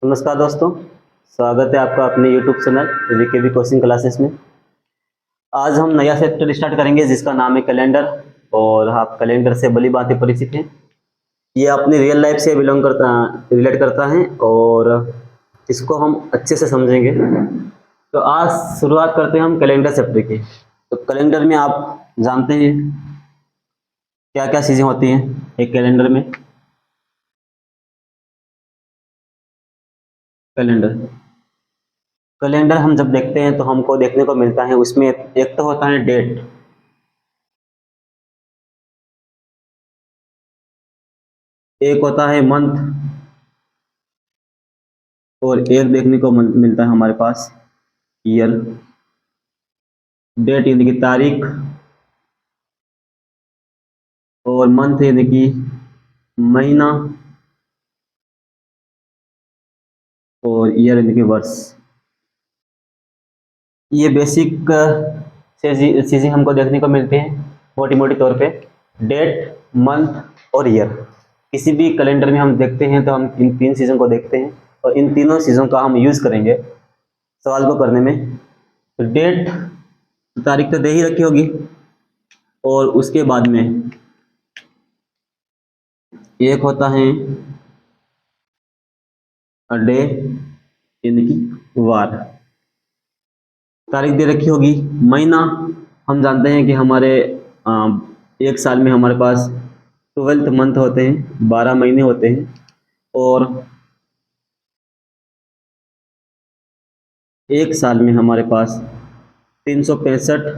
नमस्कार दोस्तों, स्वागत है आपका अपने YouTube channel VKB coaching classes में। आज हम नया चैप्टर स्टार्ट करेंगे जिसका नाम है कैलेंडर। और आप कैलेंडर से भली भांति परिचित हैं। ये अपनी रियल लाइफ से रिलेट करता है और इसको हम अच्छे से समझेंगे। तो आज शुरुआत करते हैं हम कैलेंडर चैप्टर की। तो कैलेंडर में आप जानते हैं क्या क्या चीज़ें होती हैं एक कैलेंडर में। कैलेंडर कैलेंडर हम जब देखते हैं तो हमको देखने को मिलता है, उसमें एक तो होता है डेट, एक होता है मंथ और एक देखने को मिलता है हमारे पास ईयर। डेट यानी कि तारीख और मंथ यानी कि महीना और ईयर यानी कि वर्ष। ये बेसिक चीज़ें हमको देखने को मिलती हैं मोटी मोटी तौर पे। डेट, मंथ और ईयर किसी भी कैलेंडर में हम देखते हैं तो हम इन तीन चीज़ों को देखते हैं और इन तीनों चीज़ों का हम यूज़ करेंगे सवाल को करने में। तो डेट, तारीख तो दे ही रखी होगी और उसके बाद में एक होता है डे यानी कि वार। तारीख दे रखी होगी। महीना हम जानते हैं कि हमारे एक साल में हमारे पास 12 मंथ होते हैं, 12 महीने होते हैं। और एक साल में हमारे पास 365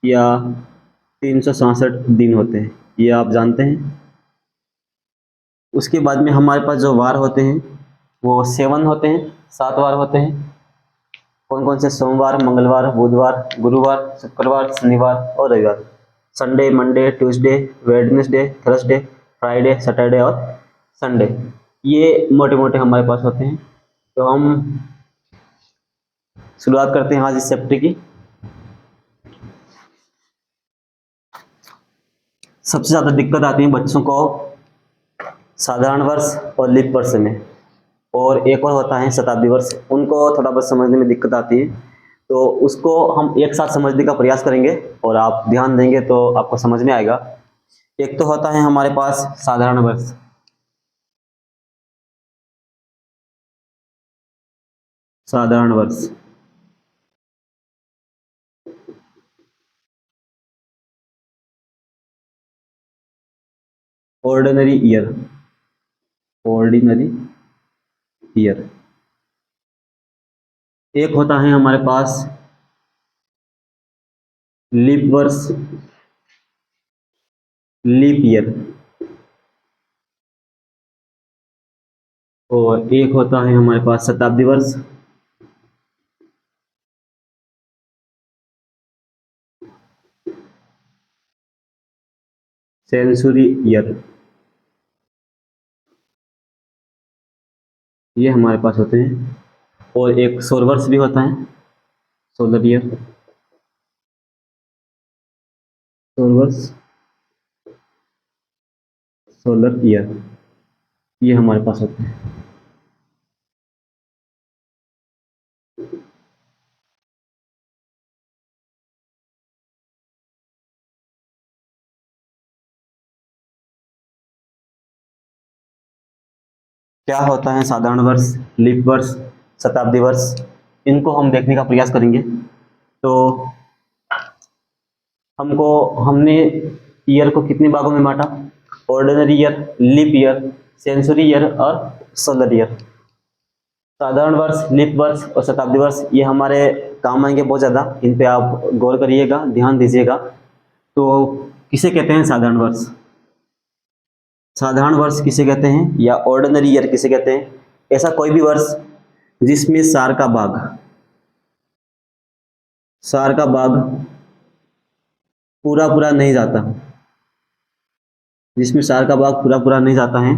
या 366 दिन होते हैं, ये आप जानते हैं। उसके बाद में हमारे पास जो वार होते हैं वो 7 होते हैं, 7 वार होते हैं। कौन कौन से? सोमवार, मंगलवार, बुधवार, गुरुवार, शुक्रवार, शनिवार और रविवार। Sunday, Monday, Tuesday, Wednesday, Thursday, Friday, Saturday और संडे। ये मोटे मोटे हमारे पास होते हैं। तो हम शुरुआत करते हैं आज इस चैप्टर की। सबसे ज़्यादा दिक्कत आती है बच्चों को साधारण वर्ष और लीप वर्ष में, और एक और होता है शताब्दी वर्ष। उनको थोड़ा बहुत समझने में दिक्कत आती है, तो उसको हम एक साथ समझने का प्रयास करेंगे और आप ध्यान देंगे तो आपको समझ में आएगा। एक तो होता है हमारे पास साधारण वर्ष। साधारण वर्ष ऑर्डिनरी ईयर। Ordinary year. एक होता है हमारे पास लीप वर्ष, लीप ईयर। और एक होता है हमारे पास शताब्दी वर्ष। Century year. ये हमारे पास होते हैं। और एक सौर वर्ष भी होता है, सोलर ईयर। सौर वर्ष, सोलर ईयर, ये हमारे पास होते हैं। क्या होता है साधारण वर्ष, लीप वर्ष, शताब्दी वर्ष, इनको हम देखने का प्रयास करेंगे। तो हमने ईयर को कितने भागों में बांटा? Ordinary year, leap year, century year और सोलर ईयर। साधारण वर्ष, लीप वर्ष और शताब्दी वर्ष ये हमारे काम आएंगे बहुत ज़्यादा। इन पे आप गौर करिएगा, ध्यान दीजिएगा। तो किसे कहते हैं साधारण वर्ष? साधारण वर्ष किसे कहते हैं या ऑर्डिनरी ईयर किसे कहते हैं? ऐसा कोई भी वर्ष जिसमें सार का भाग पूरा पूरा नहीं जाता, जिसमें सार का भाग पूरा पूरा नहीं जाता है,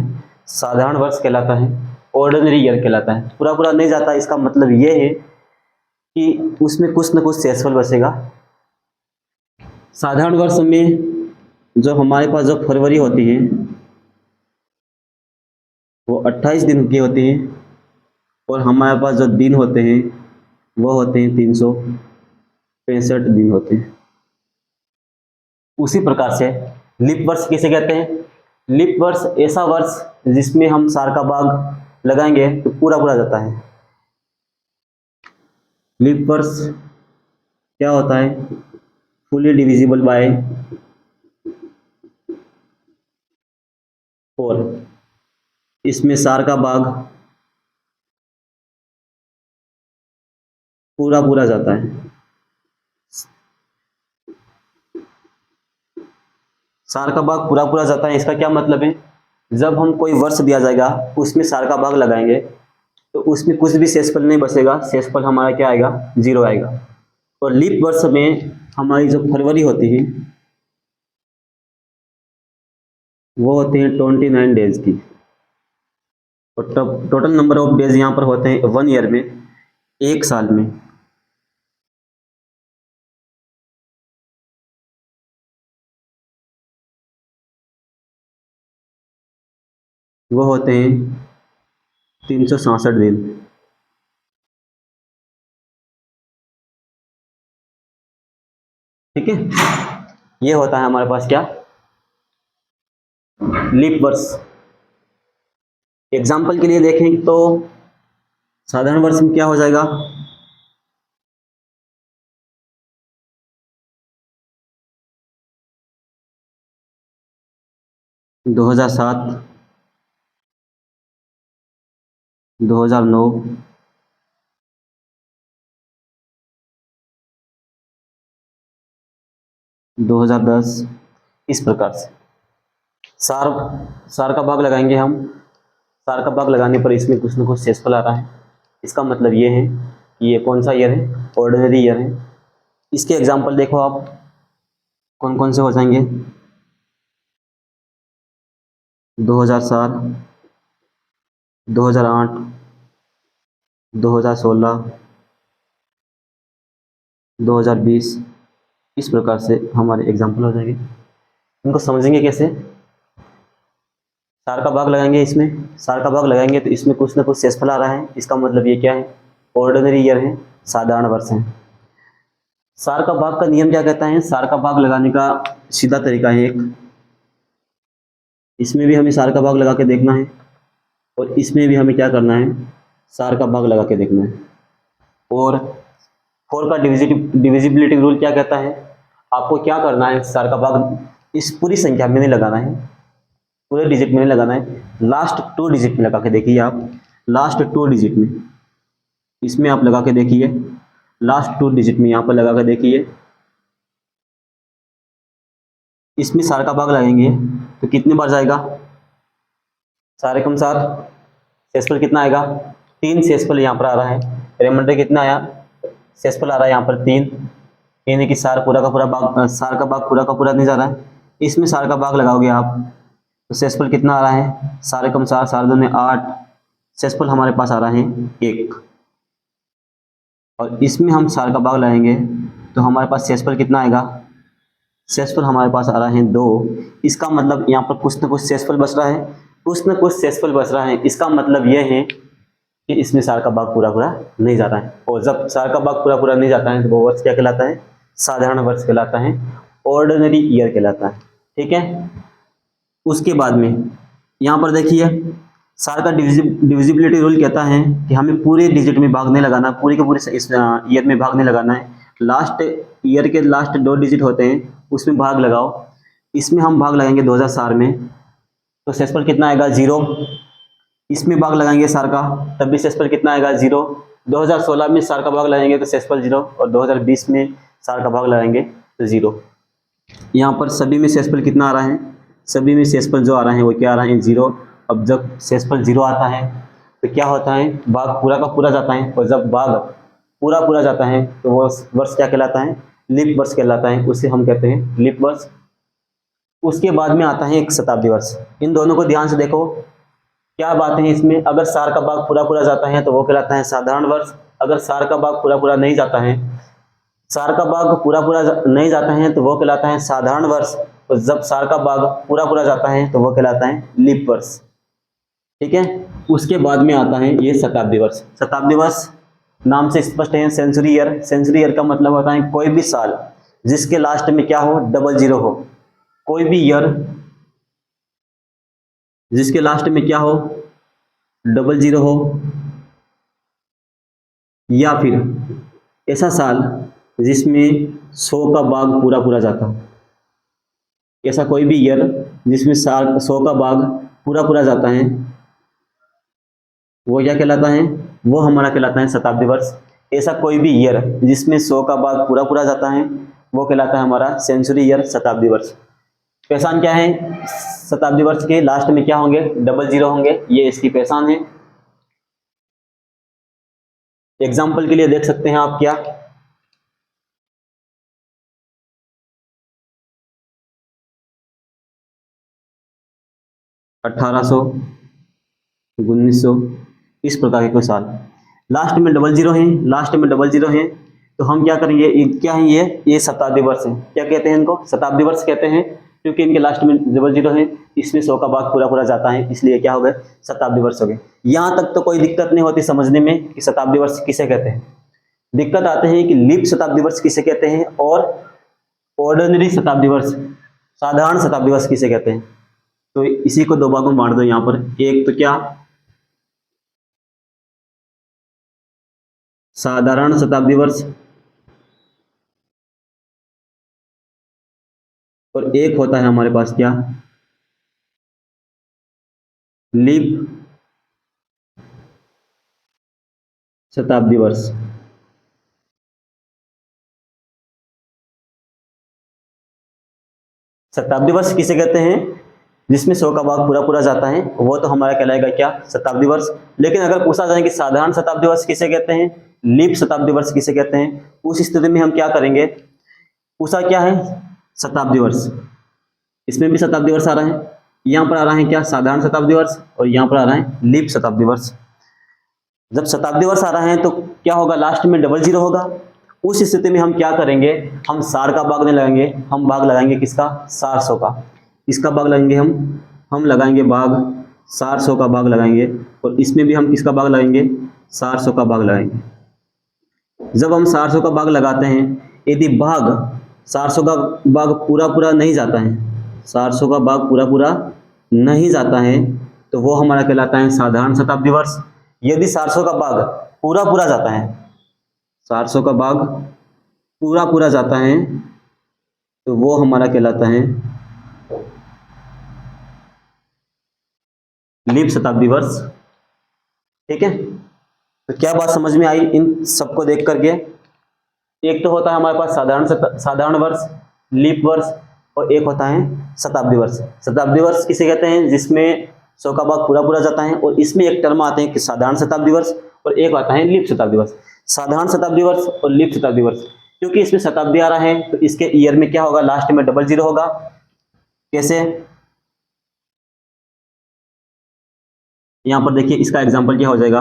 साधारण वर्ष कहलाता है, ऑर्डिनरी ईयर कहलाता है। पूरा पूरा नहीं जाता इसका मतलब ये है कि उसमें कुछ न कुछ शेषफल बचेगा। साधारण वर्ष में जो हमारे पास जो फरवरी होती है वो 28 दिन की होती है और हमारे पास जो दिन होते हैं वो होते हैं 365 दिन होते हैं। उसी प्रकार से लीप वर्ष किसे कहते हैं? लीप वर्ष ऐसा वर्ष जिसमें हम सार का भाग लगाएंगे तो पूरा पूरा जाता है। लीप वर्ष क्या होता है? Fully divisible by 4। इसमें सार का भाग पूरा पूरा जाता है। सार का भाग पूरा पूरा जाता है, इसका क्या मतलब है? जब हम कोई वर्ष दिया जाएगा उसमें सार का भाग लगाएंगे तो उसमें कुछ भी शेषफल नहीं बचेगा, शेषफल हमारा क्या आएगा? 0 आएगा। और लीप वर्ष में हमारी जो फरवरी होती है वो होते हैं 29 डेज की, और टोटल नंबर ऑफ डेज यहाँ पर होते हैं 1 ईयर में, एक साल में। वो होते हैं 366 दिन। ठीक है, ये होता है हमारे पास क्या? लीप वर्ष। एग्जाम्पल के लिए देखें तो साधारण वर्ष में क्या हो जाएगा? दो 2007, 2009, 2010, इस प्रकार से सार सार का भाग लगाएंगे हम। सार का भाग लगाने पर इसमें कुछ ना कुछ शेषफल आ रहा है। इसका मतलब ये है कि ये कौन सा ईयर है? ऑर्डिनरी ईयर है। इसके एग्जाम्पल देखो आप कौन कौन से हो जाएंगे? 2007, 2008, 2016, 2020, इस प्रकार से हमारे एग्जाम्पल हो जाएंगे। इनको समझेंगे कैसे? सार का भाग लगाएंगे, इसमें सार का भाग लगाएंगे तो इसमें कुछ ना कुछ शेषफल आ रहा है। इसका मतलब ये क्या है? ऑर्डिनरी ईयर है, साधारण वर्ष है। सार का भाग का नियम क्या कहता है? सार का भाग लगाने का सीधा तरीका है एक, इसमें भी हमें सार का भाग लगा के देखना है और इसमें भी हमें क्या करना है? सार का भाग लगा के देखना है। और 4 का डिविजिबिलिटी रूल क्या कहता है? आपको क्या करना है? सार का भाग इस पूरी संख्या में नहीं लगाना है, पूरे डिजिट में नहीं लगाना है, लास्ट 2 डिजिट में लगा के देखिए आप। लास्ट 2 डिजिट में इसमें आप लगा के देखिए, लास्ट 2 डिजिट में यहाँ पर लगा के देखिए। इसमें सार का भाग लगाएंगे तो कितने बार जाएगा? सारे कम सार शेषफल कितना आएगा? 3 शेषफल यहाँ पर आ रहा है। रिमाइंडर कितना आया? शेषफल आ रहा है यहाँ पर 3। यानी कि सार पूरा का पूरा भाग, सार का भाग पूरा का पूरा नहीं जा रहा है। इसमें सार का भाग लगाओगे आप तो शेषफल कितना आ रहा है? सारे कम सार, सार 2 ने 8, शेषफल हमारे पास आ रहा है 1। और इसमें हम सार का भाग लगाएंगे तो हमारे पास शेषफल कितना आएगा? शेषफल हमारे पास आ रहा है 2। इसका मतलब यहाँ पर कुछ ना कुछ शेषफल बच रहा है, कुछ ना कुछ शेषफल बच रहा है। इसका मतलब यह है कि इसमें सार का भाग पूरा पूरा नहीं जाता है। और जब सार का भाग पूरा पूरा नहीं जाता है तो वो वर्ष क्या कहलाता है? साधारण वर्ष कहलाता है, ऑर्डिनरी ईयर कहलाता है। ठीक है, उसके बाद में यहाँ पर देखिए सार का डिविजिबिलिटी रूल कहता है कि हमें पूरे डिजिट में भाग नहीं लगाना, पूरे के पूरे इस ईयर में भाग नहीं लगाना है। लास्ट ईयर के लास्ट 2 डिजिट होते हैं उसमें भाग लगाओ। इसमें हम भाग लगाएंगे 2004 में तो शेषफल कितना आएगा? 0। इसमें भाग लगाएंगे सार का तब भी शेषफल कितना आएगा? 0। 2016 में सार का भाग लगाएंगे तो शेषफल 0, और 2020 में सार का भाग लगाएंगे तो 0। यहाँ पर सभी में शेषफल कितना आ रहा है? सभी में शेषफल जो आ रहा है वो क्या आ रहा है? 0। अब जब शेषफल 0 आता है तो क्या होता है? भाग पूरा का पूरा जाता है, और जब भाग पूरा पूरा जाता है तो वो वर्ष क्या कहलाता है? लीप वर्ष कहलाता है, उसे हम कहते हैं लीप वर्ष। उसके बाद में आता है एक शताब्दी वर्ष। इन दोनों को ध्यान से देखो, क्या बात है इसमें? अगर सार का भाग पूरा पूरा जाता है तो वो कहलाता है साधारण वर्ष। अगर सार का भाग पूरा पूरा नहीं जाता है, सार का भाग पूरा पूरा नहीं जाता है तो वो कहलाता है साधारण वर्ष। और जब सार का भाग पूरा पूरा जाता है तो वो कहलाता है लीप वर्ष। ठीक है। उसके बाद में आता है ये शताब्दी वर्ष। शताब्दी वर्ष नाम से स्पष्ट है, सेंचुरी ईयर। सेंचुरी ईयर का मतलब होता है कोई भी साल जिसके लास्ट में क्या हो, 00 हो। कोई भी ईयर जिसके लास्ट में क्या हो, 00 हो, या फिर ऐसा साल जिसमें 100 का भाग पूरा पूरा जाता हो। ऐसा कोई भी ईयर जिसमें 100 का भाग पूरा पूरा जाता है, वो क्या कहलाता है, वो हमारा कहलाता है शताब्दी वर्ष। ऐसा कोई भी ईयर जिसमें 100 का भाग पूरा पूरा जाता है, वो कहलाता है हमारा सेंचुरी ईयर, शताब्दी वर्ष। पहचान क्या है, शताब्दी वर्ष के लास्ट में क्या होंगे, 00 होंगे, ये इसकी पहचान है। एग्जाम्पल के लिए देख सकते हैं आप क्या, अठारह सौ, 1900, इस प्रकार के कोई साल लास्ट में 00 है, लास्ट में 00 है, तो हम क्या करेंगे, क्या है ये शताब्दी वर्ष है। क्या कहते हैं इनको, शताब्दी वर्ष कहते हैं, क्योंकि इनके लास्ट में 00 है, इसमें 100 का भाग पूरा पूरा जाता है, इसलिए क्या हो गए, शताब्दी वर्ष हो गए। यहाँ तक तो कोई दिक्कत नहीं होती समझने में कि शताब्दी वर्ष किसे कहते हैं। दिक्कत आते हैं कि लीप शताब्दी वर्ष किसे कहते हैं और ऑर्डिनरी शताब्दी वर्ष, साधारण शताब्दी वर्ष किसे कहते हैं। तो इसी को दो भागों में बांट दो यहाँ पर, एक तो क्या, साधारण शताब्दी वर्ष, और एक होता है हमारे पास क्या, लीप शताब्दी वर्ष। शताब्दी वर्ष किसे कहते हैं, जिसमें 100 का भाग पूरा पूरा जाता है, वो तो हमारा कहलाएगा क्या, शताब्दी वर्ष। लेकिन अगर पूछा जाए कि साधारण शताब्दी वर्ष किसे कहते हैं, लीप शताब्दी वर्ष किसे कहते हैं, उस स्थिति में हम क्या करेंगे, पूछा क्या है, शताब्दी वर्ष। इसमें भी शताब्दी वर्ष आ रहा है, यहाँ पर आ रहा है क्या, साधारण शताब्दी वर्ष, और यहाँ पर आ रहा है लीप शताब्दी वर्ष। जब शताब्दी वर्ष आ रहा है तो क्या होगा, लास्ट में 00 होगा। उस स्थिति में हम क्या करेंगे, हम सार का भाग नहीं लगाएंगे, हम भाग लगाएंगे किसका, 400 का। इसका भाग लगाएंगे हम लगाएंगे भाग 400 का भाग लगाएंगे, और इसमें भी हम किसका भाग लगाएंगे, 400 का भाग लगाएंगे। जब हम 400 का भाग लगाते हैं, यदि भाग 400 का भाग पूरा पूरा नहीं जाता है, 400 का भाग पूरा पूरा नहीं जाता है, तो वो हमारा कहलाता है साधारण शताब्दी वर्ष। यदि 400 का भाग पूरा पूरा जाता है, 400 का भाग पूरा पूरा जाता है, तो वो हमारा कहलाता है लीप शताब्दी वर्ष। ठीक है, तो क्या बात समझ में आई इन सबको देख करके। एक तो होता है हमारे पास साधारण वर्ष, लीप वर्ष, और एक होता है शताब्दी वर्ष। शताब्दी वर्ष किसे कहते हैं, जिसमें 100 का भाग पूरा पूरा जाता है, और इसमें एक टर्म आते हैं कि साधारण शताब्दी वर्ष, और एक आता है लीप शताब्दी वर्ष। साधारण शताब्दी वर्ष और लीप शताब्दी वर्ष, क्योंकि इसमें शताब्दी आ रहा है तो इसके ईयर में क्या होगा, लास्ट में 00 होगा। कैसे, यहां पर देखिए इसका एग्जाम्पल क्या हो जाएगा,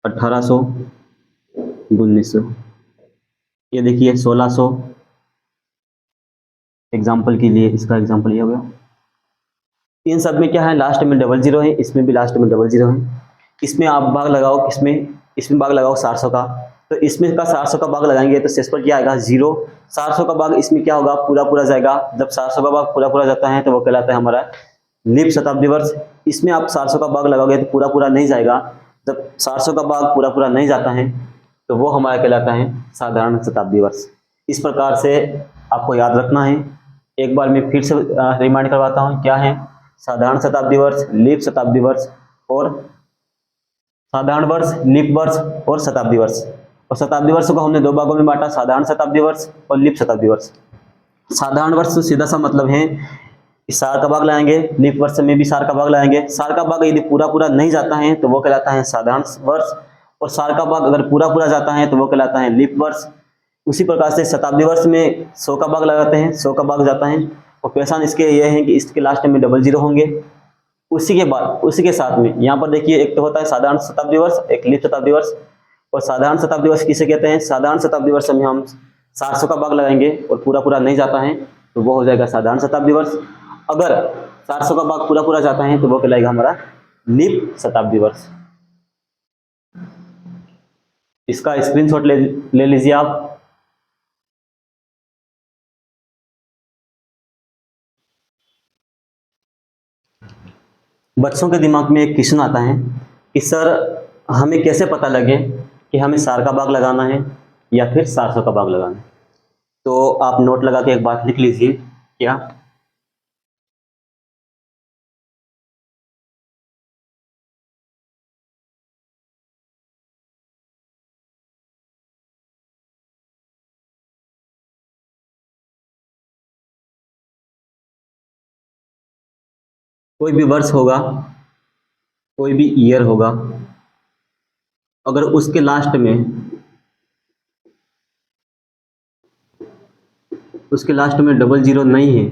1800, 1900, ये देखिए 1600। एग्जाम्पल के लिए इसका एग्जाम्पल ये हो गया। इन सब में क्या है, लास्ट में 00 है, इसमें भी लास्ट में 00 है। इसमें आप भाग लगाओ, किसमें, इसमें भाग लगाओ 400 का, तो इसमें का 400 का भाग लगाएंगे तो शेषफल क्या आएगा, 0। 400 का भाग इसमें क्या होगा, पूरा पूरा जाएगा। जब 400 का भाग पूरा पूरा जाता है तो वो कहलाता है हमारा लीप शताब्दी वर्ष। इसमें आप 400 का भाग लगाओगे तो पूरा पूरा नहीं जाएगा। जब 400 का भाग पूरा पूरा नहीं जाता है तो वो हमारा कहलाता है साधारण शताब्दी वर्ष। इस प्रकार से आपको याद रखना है। एक बार मैं फिर से रिमाइंड करवाता हूँ, क्या है, साधारण शताब्दी वर्ष, लीप शताब्दी वर्ष, और साधारण वर्ष, लीप वर्ष और शताब्दी वर्ष। और शताब्दी वर्ष को हमने दो भागों में बांटा, साधारण शताब्दी वर्ष और लीप शताब्दी वर्ष। साधारण वर्ष तो सीधा सा मतलब है कि सार का भाग लाएंगे, लीप वर्ष में भी सार का भाग लाएंगे। सार का भाग यदि पूरा पूरा नहीं जाता है तो वो कहलाता है साधारण वर्ष, और सार का भाग अगर पूरा पूरा जाता है तो वो कहलाता है लीप वर्ष। उसी प्रकार से शताब्दी वर्ष में 100 का भाग लगाते हैं, 100 का भाग जाता है, और पहचान इसके यह है कि इसके लास्ट में 00 होंगे। उसी के बाद, उसी के साथ में यहाँ पर देखिए एक तो होता है साधारण शताब्दी वर्ष, एक लीप शताब्दी वर्ष। और साधारण शताब्दी वर्ष किसे कहते हैं, साधारण शताब्दी वर्ष में हम 400 का भाग लगाएंगे और पूरा पूरा नहीं जाता है तो वो हो जाएगा साधारण शताब्दी वर्ष। अगर 400 का भाग पूरा पूरा जाता है तो वो कहलाएगा हमारा लीप शताब्दी वर्ष। इसका स्क्रीनशॉट ले लीजिए आप। बच्चों के दिमाग में एक क्वेश्चन आता है कि सर हमें कैसे पता लगे कि हमें सार का भाग लगाना है या फिर 400 का भाग लगाना है। तो आप नोट लगा के एक बात लिख लीजिए, क्या कोई भी वर्ष होगा, कोई भी ईयर होगा, अगर उसके लास्ट में डबल जीरो नहीं है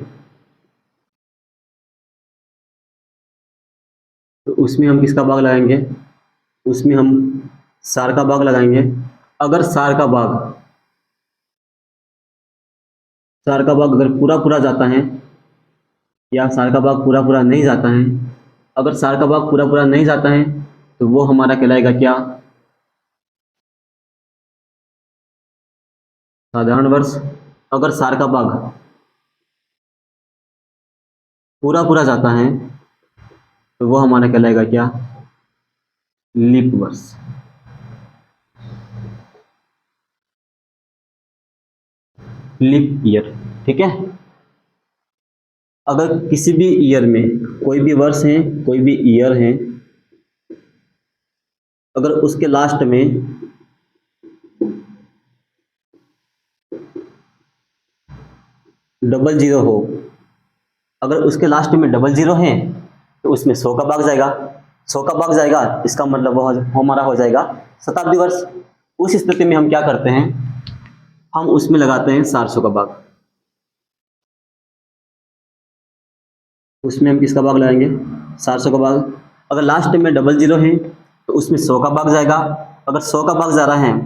तो उसमें हम किसका भाग लगाएंगे? उसमें हम सार का भाग लगाएंगे। अगर सार का भाग अगर पूरा पूरा जाता है या सार का भाग पूरा पूरा नहीं जाता है, अगर सार का भाग पूरा पूरा नहीं जाता है तो वो हमारा कहलाएगा क्या? साधारण वर्ष। अगर सार का भाग पूरा पूरा जाता है तो वो हमारा कहलाएगा क्या? लीप वर्ष। लीप ईयर, ठीक है। अगर किसी भी ईयर में कोई भी वर्ष है, कोई भी ईयर है, अगर उसके लास्ट में डबल जीरो हो, अगर उसके लास्ट में डबल जीरो है तो उसमें 100 का भाग जाएगा। 100 का भाग जाएगा, इसका मतलब वो हमारा हो जाएगा शताब्दी वर्ष। उस स्थिति में हम क्या करते हैं? हम उसमें लगाते हैं 400 का भाग। उसमें हम किसका भाग लगाएंगे? 400 का भाग। अगर लास्ट में डबल जीरो है तो उसमें 100 का भाग जाएगा। अगर 100 का भाग जा रहा है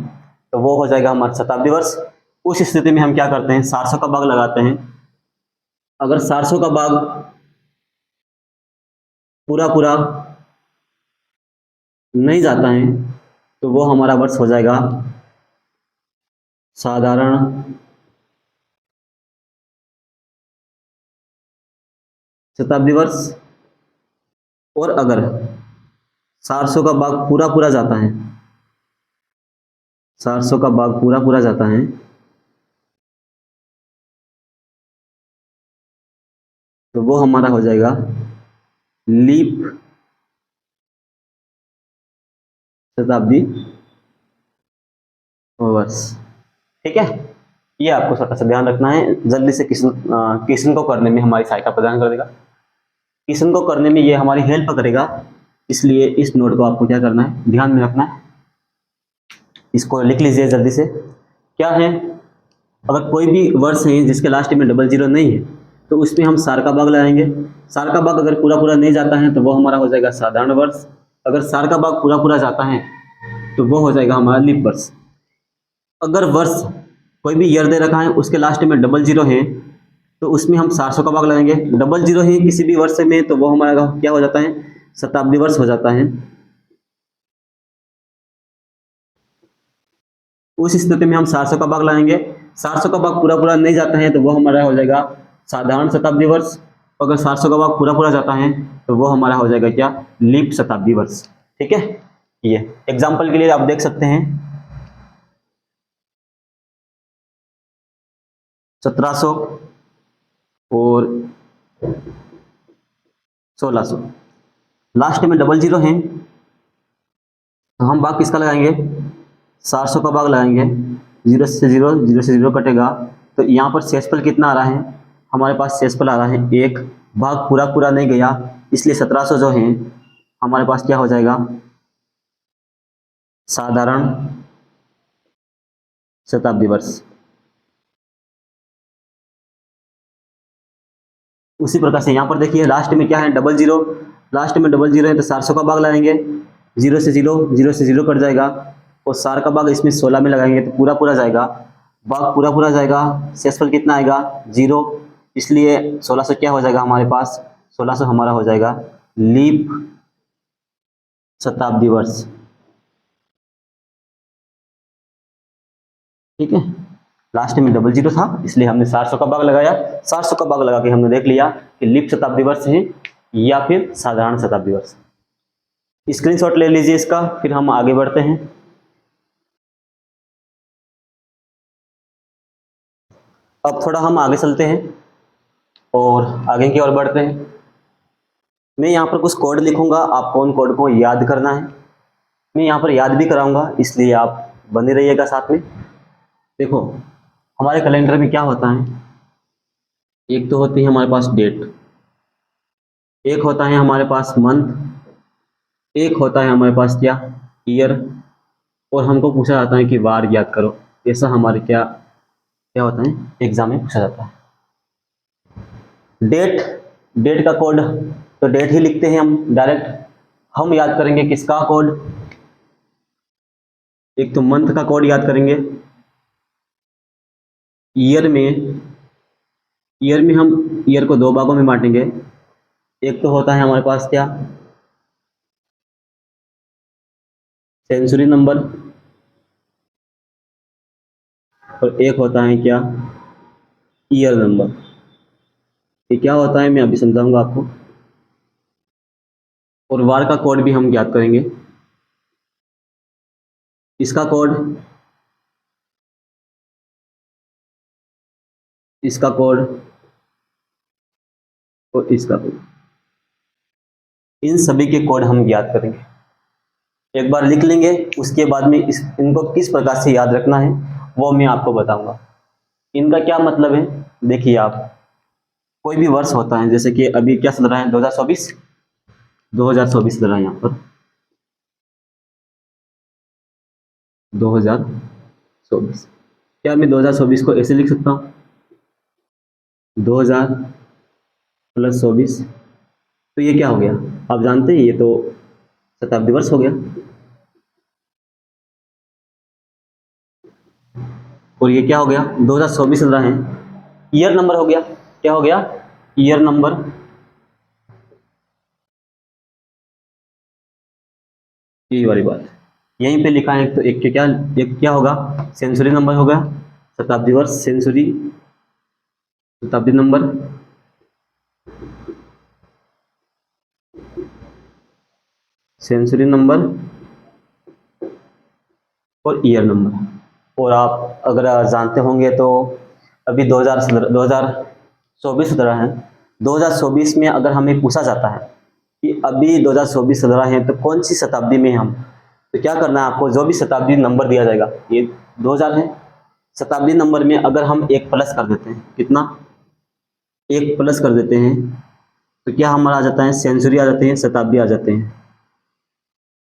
तो वो हो जाएगा हमारा शताब्दी वर्ष। उस स्थिति में हम क्या करते हैं? 400 का भाग लगाते हैं। अगर 400 का भाग पूरा पूरा नहीं जाता है तो वो हमारा वर्ष हो जाएगा साधारण शताब्दी वर्ष। और अगर 400 का भाग पूरा पूरा जाता है, 400 का भाग पूरा पूरा जाता है तो वो हमारा हो जाएगा लीप शताब्दी वर्ष, ठीक है। ये आपको छोटा सा ध्यान रखना है, जल्दी से क्वेश्चन को करने में हमारी सहायता प्रदान कर देगा। क्वेश्चन को करने में ये हमारी हेल्प करेगा, इसलिए इस नोट को आपको क्या करना है? ध्यान में रखना है। इसको लिख लीजिए जल्दी से। क्या है? अगर कोई भी वर्ष है जिसके लास्ट में डबल जीरो नहीं है तो उसमें हम सार का भाग लगाएंगे। सार का भाग अगर पूरा पूरा नहीं जाता है तो वो हमारा हो जाएगा साधारण वर्ष। अगर सार का भाग पूरा पूरा जाता है तो वो हो जाएगा हमारा लीप वर्ष। अगर वर्ष कोई भी ईयर दे रखा है, उसके लास्ट में डबल जीरो है तो उसमें हम 400 का भाग लगाएंगे। डबल जीरो है किसी भी वर्ष में तो वो हमारा क्या हो जाता है? शताब्दी वर्ष हो जाता है। उस स्थिति में हम 400 का भाग लगाएंगे। 400 का भाग पूरा पूरा नहीं जाता है तो वो हमारा हो जाएगा साधारण शताब्दी वर्ष। अगर 400 का भाग पूरा पूरा जाता है तो वो हमारा हो जाएगा क्या? लीप शताब्दी वर्ष, ठीक है। ये एग्जाम्पल के लिए आप देख सकते हैं 1700 और 1600, लास्ट में डबल जीरो है तो हम भाग किसका लगाएंगे? 400 का भाग लगाएंगे। जीरो से जीरो कटेगा तो यहाँ पर शेषफल कितना आ रहा है? हमारे पास शेषफल आ रहा है 1। भाग पूरा पूरा नहीं गया इसलिए 1700 जो है हमारे पास क्या हो जाएगा? साधारण शताब्दी वर्ष। उसी प्रकार से यहाँ पर देखिए लास्ट में क्या है? Double zero. लास्ट में डबल जीरो है तो 400 का भाग लगाएंगे। जीरो से जीरो कट जाएगा और सार का भाग इसमें 16 में लगाएंगे तो पूरा पूरा जाएगा। भाग पूरा पूरा जाएगा, शेषफल कितना आएगा? 0, इसलिए 1600 क्या हो जाएगा हमारे पास? 1600 हमारा हो जाएगा लीप शताब्दी वर्ष। ठीक है, लास्ट में डबल जीरो था इसलिए हमने 400 का भाग लगाया। 400 का भाग लगा के हमने देख लिया कि लीप शताब्दी वर्ष है या फिर साधारण शताब्दी वर्ष। स्क्रीनशॉट ले लीजिए इसका, फिर हम आगे बढ़ते हैं। अब थोड़ा हम आगे चलते हैं और आगे की ओर बढ़ते हैं। मैं यहाँ पर कुछ कोड लिखूंगा, आपको उन कोड को याद करना है। मैं यहाँ पर याद भी कराऊंगा, इसलिए आप बने रहिएगा साथ में। देखो हमारे कैलेंडर में क्या होता है, एक तो होती है हमारे पास डेट, एक होता है हमारे पास मंथ, एक होता है हमारे पास क्या ईयर, और हमको पूछा जाता है कि वार याद करो। ऐसा हमारे क्या क्या होता है एग्जाम में पूछा जाता है। डेट, डेट का कोड तो डेट ही लिखते हैं हम डायरेक्ट। हम याद करेंगे किसका कोड, एक तो मंथ का कोड याद करेंगे। ईयर में हम ईयर को दो भागों में बांटेंगे। एक तो होता है हमारे पास क्या सेंचुरी नंबर, और एक होता है क्या ईयर नंबर। ये क्या होता है मैं अभी समझाऊंगा आपको। और वार का कोड भी हम याद करेंगे। इसका कोड, इसका कोड और इसका कोड, इन सभी के कोड हम याद करेंगे। एक बार लिख लेंगे, उसके बाद में इनको किस प्रकार से याद रखना है वो मैं आपको बताऊंगा। इनका क्या मतलब है, देखिए आप कोई भी वर्ष होता है, जैसे कि अभी क्या चल रहा है 2024 चल रहा है यहाँ पर 2024। क्या मैं 2024 को ऐसे लिख सकता हूँ 2000 प्लस 24, तो ये क्या हो गया आप जानते हैं, ये तो शताब्दी वर्ष हो गया। और ये क्या हो गया 2024 चल रहा है, ईयर नंबर हो गया। क्या हो गया ईयर नंबर। यही वाली बात यहीं पे लिखा है। तो एक क्या होगा सेंचुरी नंबर होगा, शताब्दी वर्ष सेंचुरी शताब्दी नंबर, सेंचुरी नंबर और ईयर नंबर। और आप अगर जानते होंगे तो अभी 2024 चल रहा है। 2024 में अगर हमें पूछा जाता है कि अभी 2024 चल रहा है तो कौन सी शताब्दी में हम, तो क्या करना है आपको, जो भी शताब्दी नंबर दिया जाएगा, ये 2000 है, शताब्दी नंबर में अगर हम एक प्लस कर देते हैं, कितना एक प्लस कर देते हैं, तो क्या हमारा आ जाता है सेंचुरी आ जाते हैं, शताब्दी आ जाते हैं।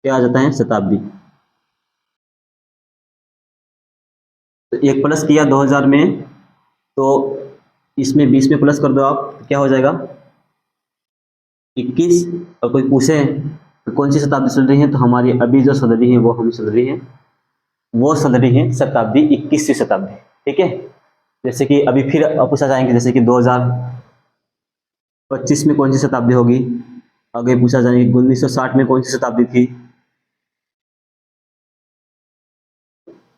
क्या आ जाता है शताब्दी। तो एक प्लस किया 2000 में, तो इसमें 20 में प्लस कर दो आप, तो क्या हो जाएगा 21। और कोई पूछे तो कौन सी शताब्दी चल रही है, तो हमारी अभी जो चल रही है वो हम चल रही है, वो चल रही है शताब्दी 21वीं शताब्दी। ठीक है, जैसे कि अभी फिर पूछा जाएंगे, जैसे कि 2025 में कौन सी शताब्दी होगी, आगे पूछा जाएगा 1960 में कौन सी शताब्दी थी,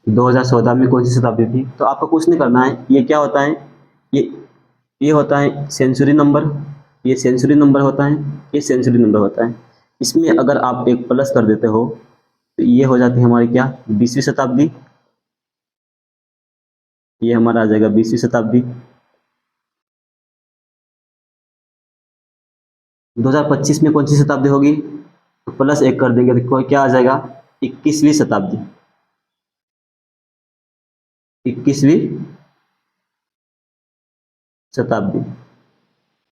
2014 में कौन सी शताब्दी थी। तो आपको कुछ नहीं करना है, ये क्या होता है, ये होता है सेंचुरी नंबर, ये सेंचुरी नंबर होता है, ये सेंचुरी नंबर होता है। इसमें अगर आप एक प्लस कर देते हो तो ये हो जाती है हमारी क्या 20वीं शताब्दी। ये हमारा आ जाएगा 20वीं शताब्दी। 2025 में कौन सी शताब्दी होगी, तो प्लस एक कर देंगे तो क्या आ जाएगा 21वीं शताब्दी। 21वीं शताब्दी।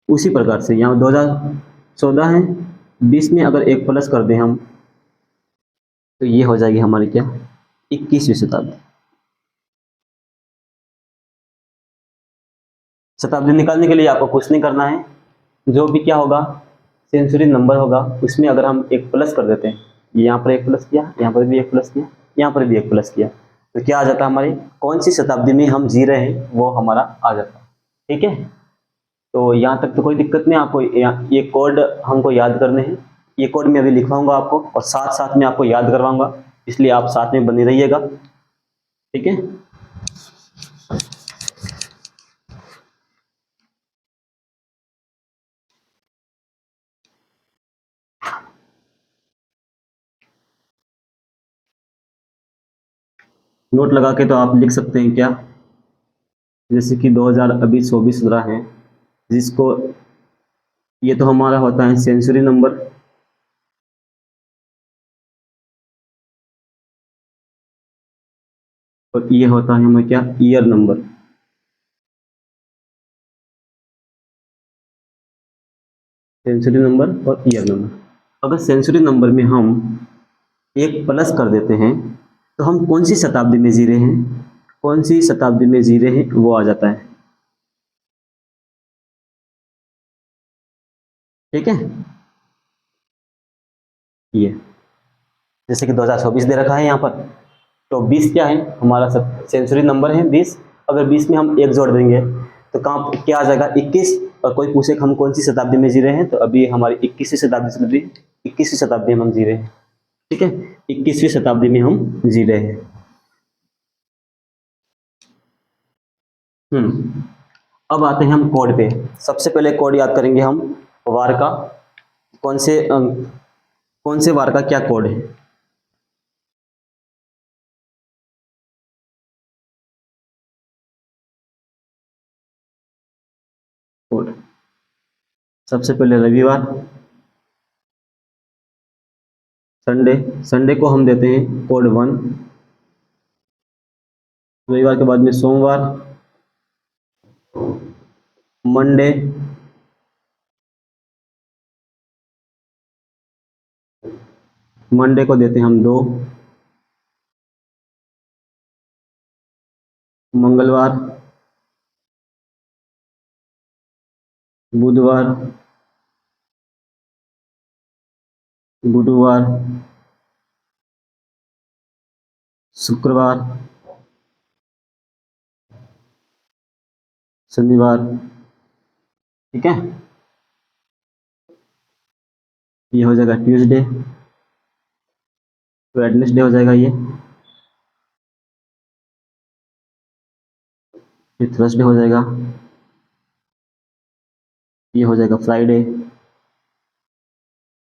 उसी प्रकार से यहाँ 2014 है, 20 में अगर एक प्लस कर दें हम, तो ये हो जाएगी हमारी क्या 21वीं शताब्दी। शताब्दी निकालने के लिए आपको कुछ नहीं करना है, जो भी क्या होगा सेंचुरी नंबर होगा, उसमें अगर हम एक प्लस कर देते हैं, यहाँ पर एक प्लस किया, यहाँ पर भी एक प्लस किया, यहाँ पर भी एक प्लस किया, तो क्या आ जाता है हमारी कौन सी शताब्दी में हम जी रहे हैं वो हमारा आ जाता है। ठीक है, तो यहाँ तक तो कोई दिक्कत नहीं। आपको ये कोड हमको याद करने हैं। ये कोड मैं अभी लिखवाऊंगा आपको और साथ साथ में आपको याद करवाऊंगा, इसलिए आप साथ में बने रहिएगा, ठीक है। नोट लगा के तो आप लिख सकते हैं क्या, जैसे कि 2000 अभी 24 है, जिसको ये तो हमारा होता है सेंचुरी नंबर, और ये होता है हमें क्या, ईयर नंबर। सेंचुरी नंबर और ईयर नंबर। अगर सेंचुरी नंबर में हम एक प्लस कर देते हैं तो हम कौन सी शताब्दी में जी रहे हैं, कौन सी शताब्दी में जी रहे हैं वो आ जाता है, ठीक है। ये जैसे कि 2024 दे रखा है यहाँ पर, तो 20 क्या है हमारा सब सेंचुरी नंबर है 20। अगर 20 में हम एक जोड़ देंगे तो कहाँ क्या आ जाएगा 21। और कोई पूछे कि हम कौन सी शताब्दी में जी रहे हैं, तो अभी हमारी 21वीं शताब्दी चल रही है, 21वीं शताब्दी में हम जी रहे हैं, ठीक है। 21वीं शताब्दी में हम जी रहे हैं। अब आते हैं हम कोड पे। सबसे पहले कोड याद करेंगे हम वार का। कौन से वार का क्या कोड है। कोड सबसे पहले रविवार, संडे, संडे को हम देते हैं कोड 1। रविवार के बाद में सोमवार, मंडे, मंडे को देते हैं हम 2। मंगलवार, बुधवार, गुरुवार, शुक्रवार, शनिवार, ठीक है। ये हो जाएगा ट्यूसडे, वेडनेसडे हो जाएगा ये, फिर थर्सडे हो जाएगा, ये हो जाएगा फ्राइडे,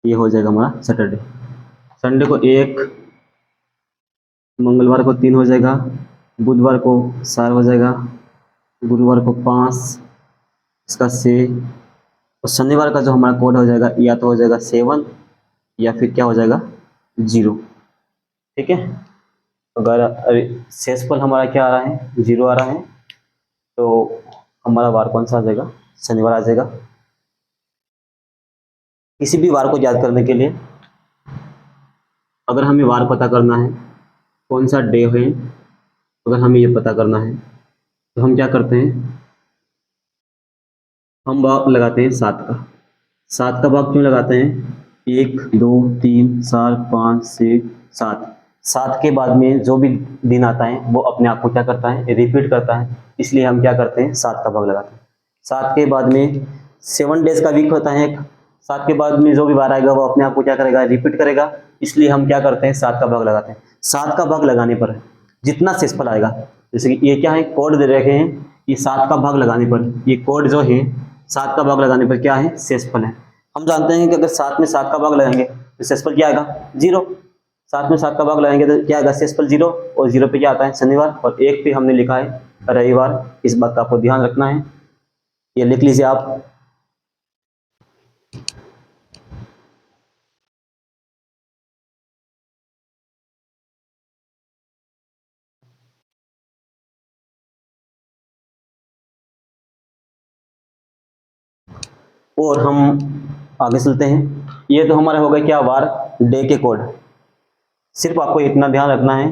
ये हो जाएगा हमारा सैटरडे। संडे को 1, मंगलवार को 3 हो जाएगा, बुधवार को 4 हो जाएगा, गुरुवार को 5, इसका 6, और शनिवार का जो हमारा कोड हो जाएगा या तो हो जाएगा 7 या फिर क्या हो जाएगा 0, ठीक है। अगर शेषफल हमारा क्या आ रहा है 0 आ रहा है, तो हमारा वार कौन सा आ जाएगा, शनिवार आ जाएगा। किसी भी वार को याद करने के लिए अगर हमें वार पता करना है, कौन सा डे है, अगर हमें ये पता करना है तो हम क्या करते हैं, हम भाग लगाते हैं 7 का। 7 का भाग क्यों लगाते हैं, 1 2 3 4 5 6 7। 7 के बाद में जो भी दिन आता है वो अपने आप को क्या करता है, रिपीट करता है, इसलिए हम क्या करते हैं 7 का भाग लगाते हैं। 7 के बाद में 7 डेज का वीक होता है एक। 7 के बाद में जो भी बार आएगा वो अपने आप को क्या करेगा, रिपीट करेगा, इसलिए हम क्या करते हैं 7 का भाग लगाते हैं। 7 का भाग लगाने पर जितना शेषफल आएगा, जैसे कि ये क्या है कोड दे रखे हैं, ये 7 का भाग लगाने पर, ये कोड जो है 7 का भाग लगाने पर क्या है शेषफल है। हम जानते हैं कि अगर 7 में 7 का भाग लगाएंगे तो शेषफल क्या आएगा 0। 7 में 7 का भाग लगाएंगे तो क्या आएगा शेषफल 0, और 0 पे क्या आता है शनिवार, और 1 पे हमने लिखा है रविवार। इस बात का आपको ध्यान रखना है, ये लिख लीजिए आप। और हम आगे चलते हैं। ये तो हमारा हो गया क्या वार डे के कोड। सिर्फ आपको इतना ध्यान रखना है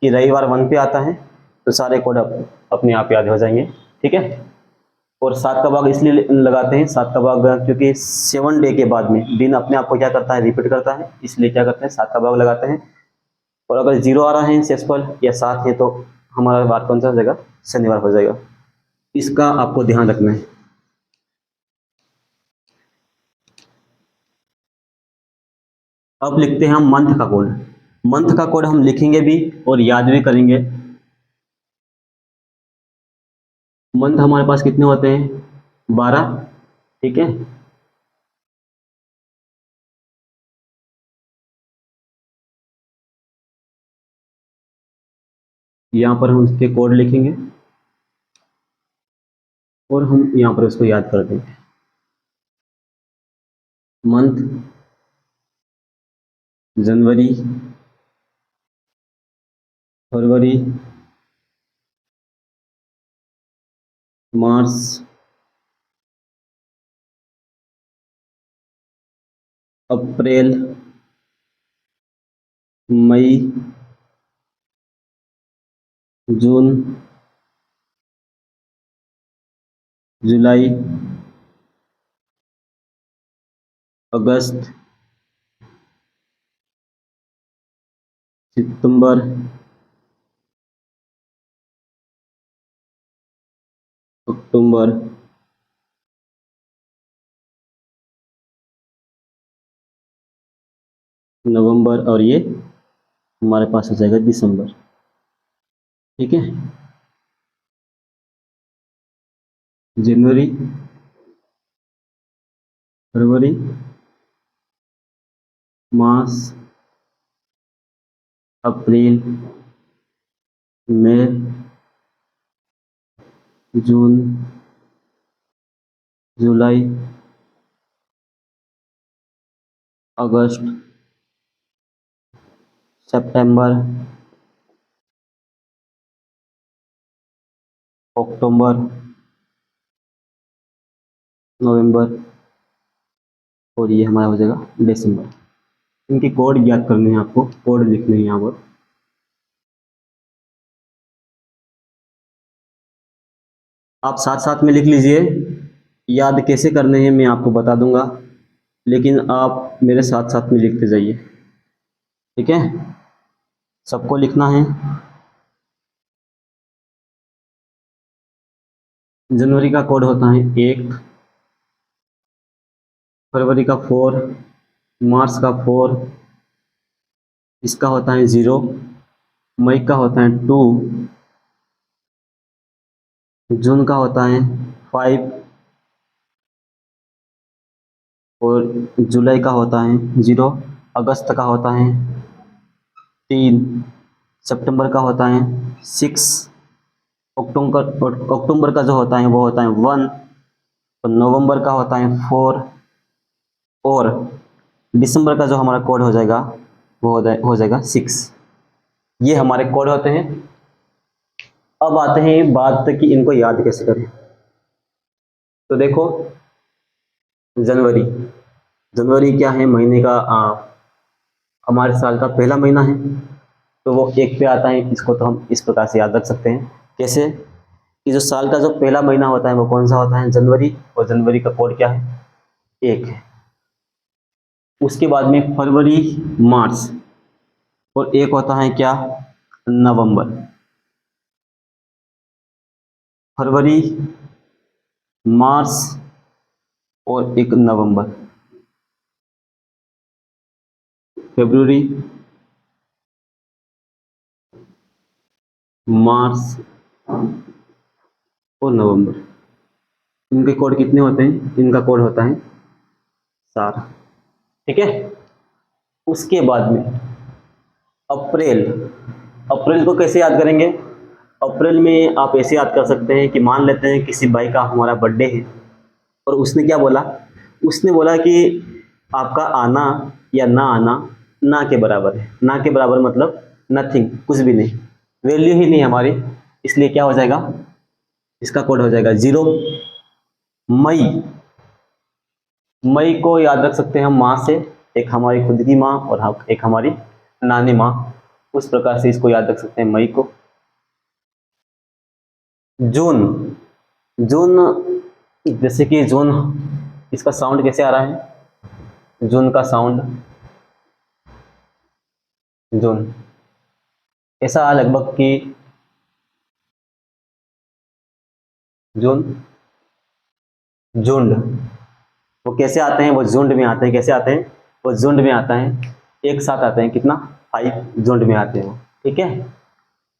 कि रविवार 1 पे आता है तो सारे कोड अपने आप याद हो जाएंगे, ठीक है। और 7 का भाग इसलिए लगाते हैं 7 का भाग क्योंकि 7 डे के बाद में दिन अपने आप को क्या करता है, रिपीट करता है, इसलिए क्या करते हैं 7 का भाग लगाते हैं। और अगर 0 आ रहा है शेषफल या 7 है तो हमारा वार कौन सा हो जाएगा, शनिवार हो जाएगा। इसका आपको ध्यान रखना है। अब लिखते हैं हम मंथ का कोड। मंथ का कोड हम लिखेंगे भी और याद भी करेंगे। मंथ हमारे पास कितने होते हैं? 12। ठीक है, यहाँ पर हम उसके कोड लिखेंगे और हम यहाँ पर उसको याद कर देंगे। मंथ जनवरी, फरवरी, मार्च, अप्रैल, मई, जून, जुलाई, अगस्त, सितंबर, अक्टूबर, नवंबर और ये हमारे पास हो जाएगा दिसंबर। ठीक है, जनवरी, फरवरी, मार्च, अप्रैल, मई, जून, जुलाई, अगस्त, सितंबर, अक्टूबर, नवंबर और ये हमारा हो जाएगा दिसंबर। इनके कोड याद करने हैं, आपको कोड लिखने हैं यहाँ पर। आप साथ साथ में लिख लीजिए। याद कैसे करने हैं मैं आपको बता दूंगा, लेकिन आप मेरे साथ साथ में लिखते जाइए। ठीक है, सबको लिखना है। जनवरी का कोड होता है 1, फरवरी का 4, मार्च का 4, इसका होता है 0, मई का होता है 2, जून का होता है 5 और जुलाई का होता है 0, अगस्त का होता है 3, सितंबर का होता है 6, अक्टूबर का जो होता है वो होता है 1, तो नवंबर का होता है 4 और दिसंबर का जो हमारा कोड हो जाएगा वो हो जाएगा 6। ये हमारे कोड होते हैं। अब आते हैं बात कि इनको याद कैसे करें। तो देखो, जनवरी, जनवरी क्या है? महीने का हमारे साल का पहला महीना है, तो वो 1 पे आता है। इसको तो हम इस प्रकार से याद रख सकते हैं। कैसे कि जो साल का जो पहला महीना होता है वो कौन सा होता है? जनवरी, और जनवरी का कोड क्या है? 1 है। उसके बाद में फरवरी, मार्च और एक होता है क्या? नवंबर। फरवरी, मार्च और एक नवंबर। फरवरी, मार्च और नवंबर। इनके कोड कितने होते हैं? इनका कोड होता है 4। ठीक है, उसके बाद में अप्रैल। अप्रैल को कैसे याद करेंगे? अप्रैल में आप ऐसे याद कर सकते हैं कि मान लेते हैं किसी भाई का हमारा बर्थडे है और उसने क्या बोला? उसने बोला कि आपका आना या ना आना ना के बराबर है। ना के बराबर मतलब नथिंग, कुछ भी नहीं, वैल्यू ही नहीं हमारी, इसलिए क्या हो जाएगा? इसका कोड हो जाएगा 0। मई, मई को याद रख सकते हैं हम माँ से, एक हमारी खुद की माँ और एक हमारी नानी माँ, उस प्रकार से इसको याद रख सकते हैं मई को। जून, जून जैसे कि जून, इसका साउंड कैसे आ रहा है? जून का साउंड, जून ऐसा लगभग कि जून, झुंड। वो कैसे आते हैं? वो झुंड में आते हैं। कैसे आते हैं? वो झुंड में आता है। एक साथ आते हैं, कितना 5 झुंड में आते हैं, ठीक है।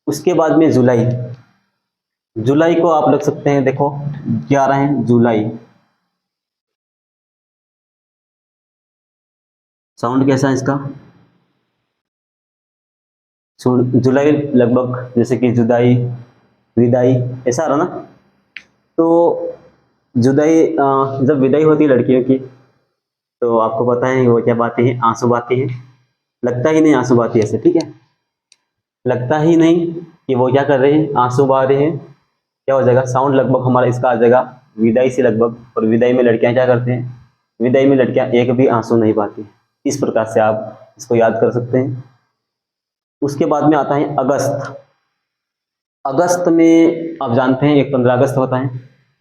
उसके बाद में जुलाई, जुलाई को आप लग सकते हैं, देखो 11 है जुलाई। साउंड कैसा है इसका? जुलाई लगभग जैसे कि जुदाई, विदाई, ऐसा आ रहा ना। तो जुदाई जब विदाई होती है लड़कियों की, तो आपको पता है वो क्या बातें हैं, आंसू बातें हैं। लगता ही नहीं आंसू बातें ऐसे, ठीक है, लगता ही नहीं कि वो क्या कर रहे हैं, आंसू बहा रहे हैं। क्या हो जाएगा, साउंड लगभग हमारा इसका आ जाएगा विदाई से लगभग। और विदाई में लड़कियां क्या करते हैं, विदाई में लड़कियां एक भी आंसू नहीं बहाती। इस प्रकार से आप इसको याद कर सकते हैं। उसके बाद में आता है अगस्त। अगस्त में आप जानते हैं एक 15 अगस्त होता है,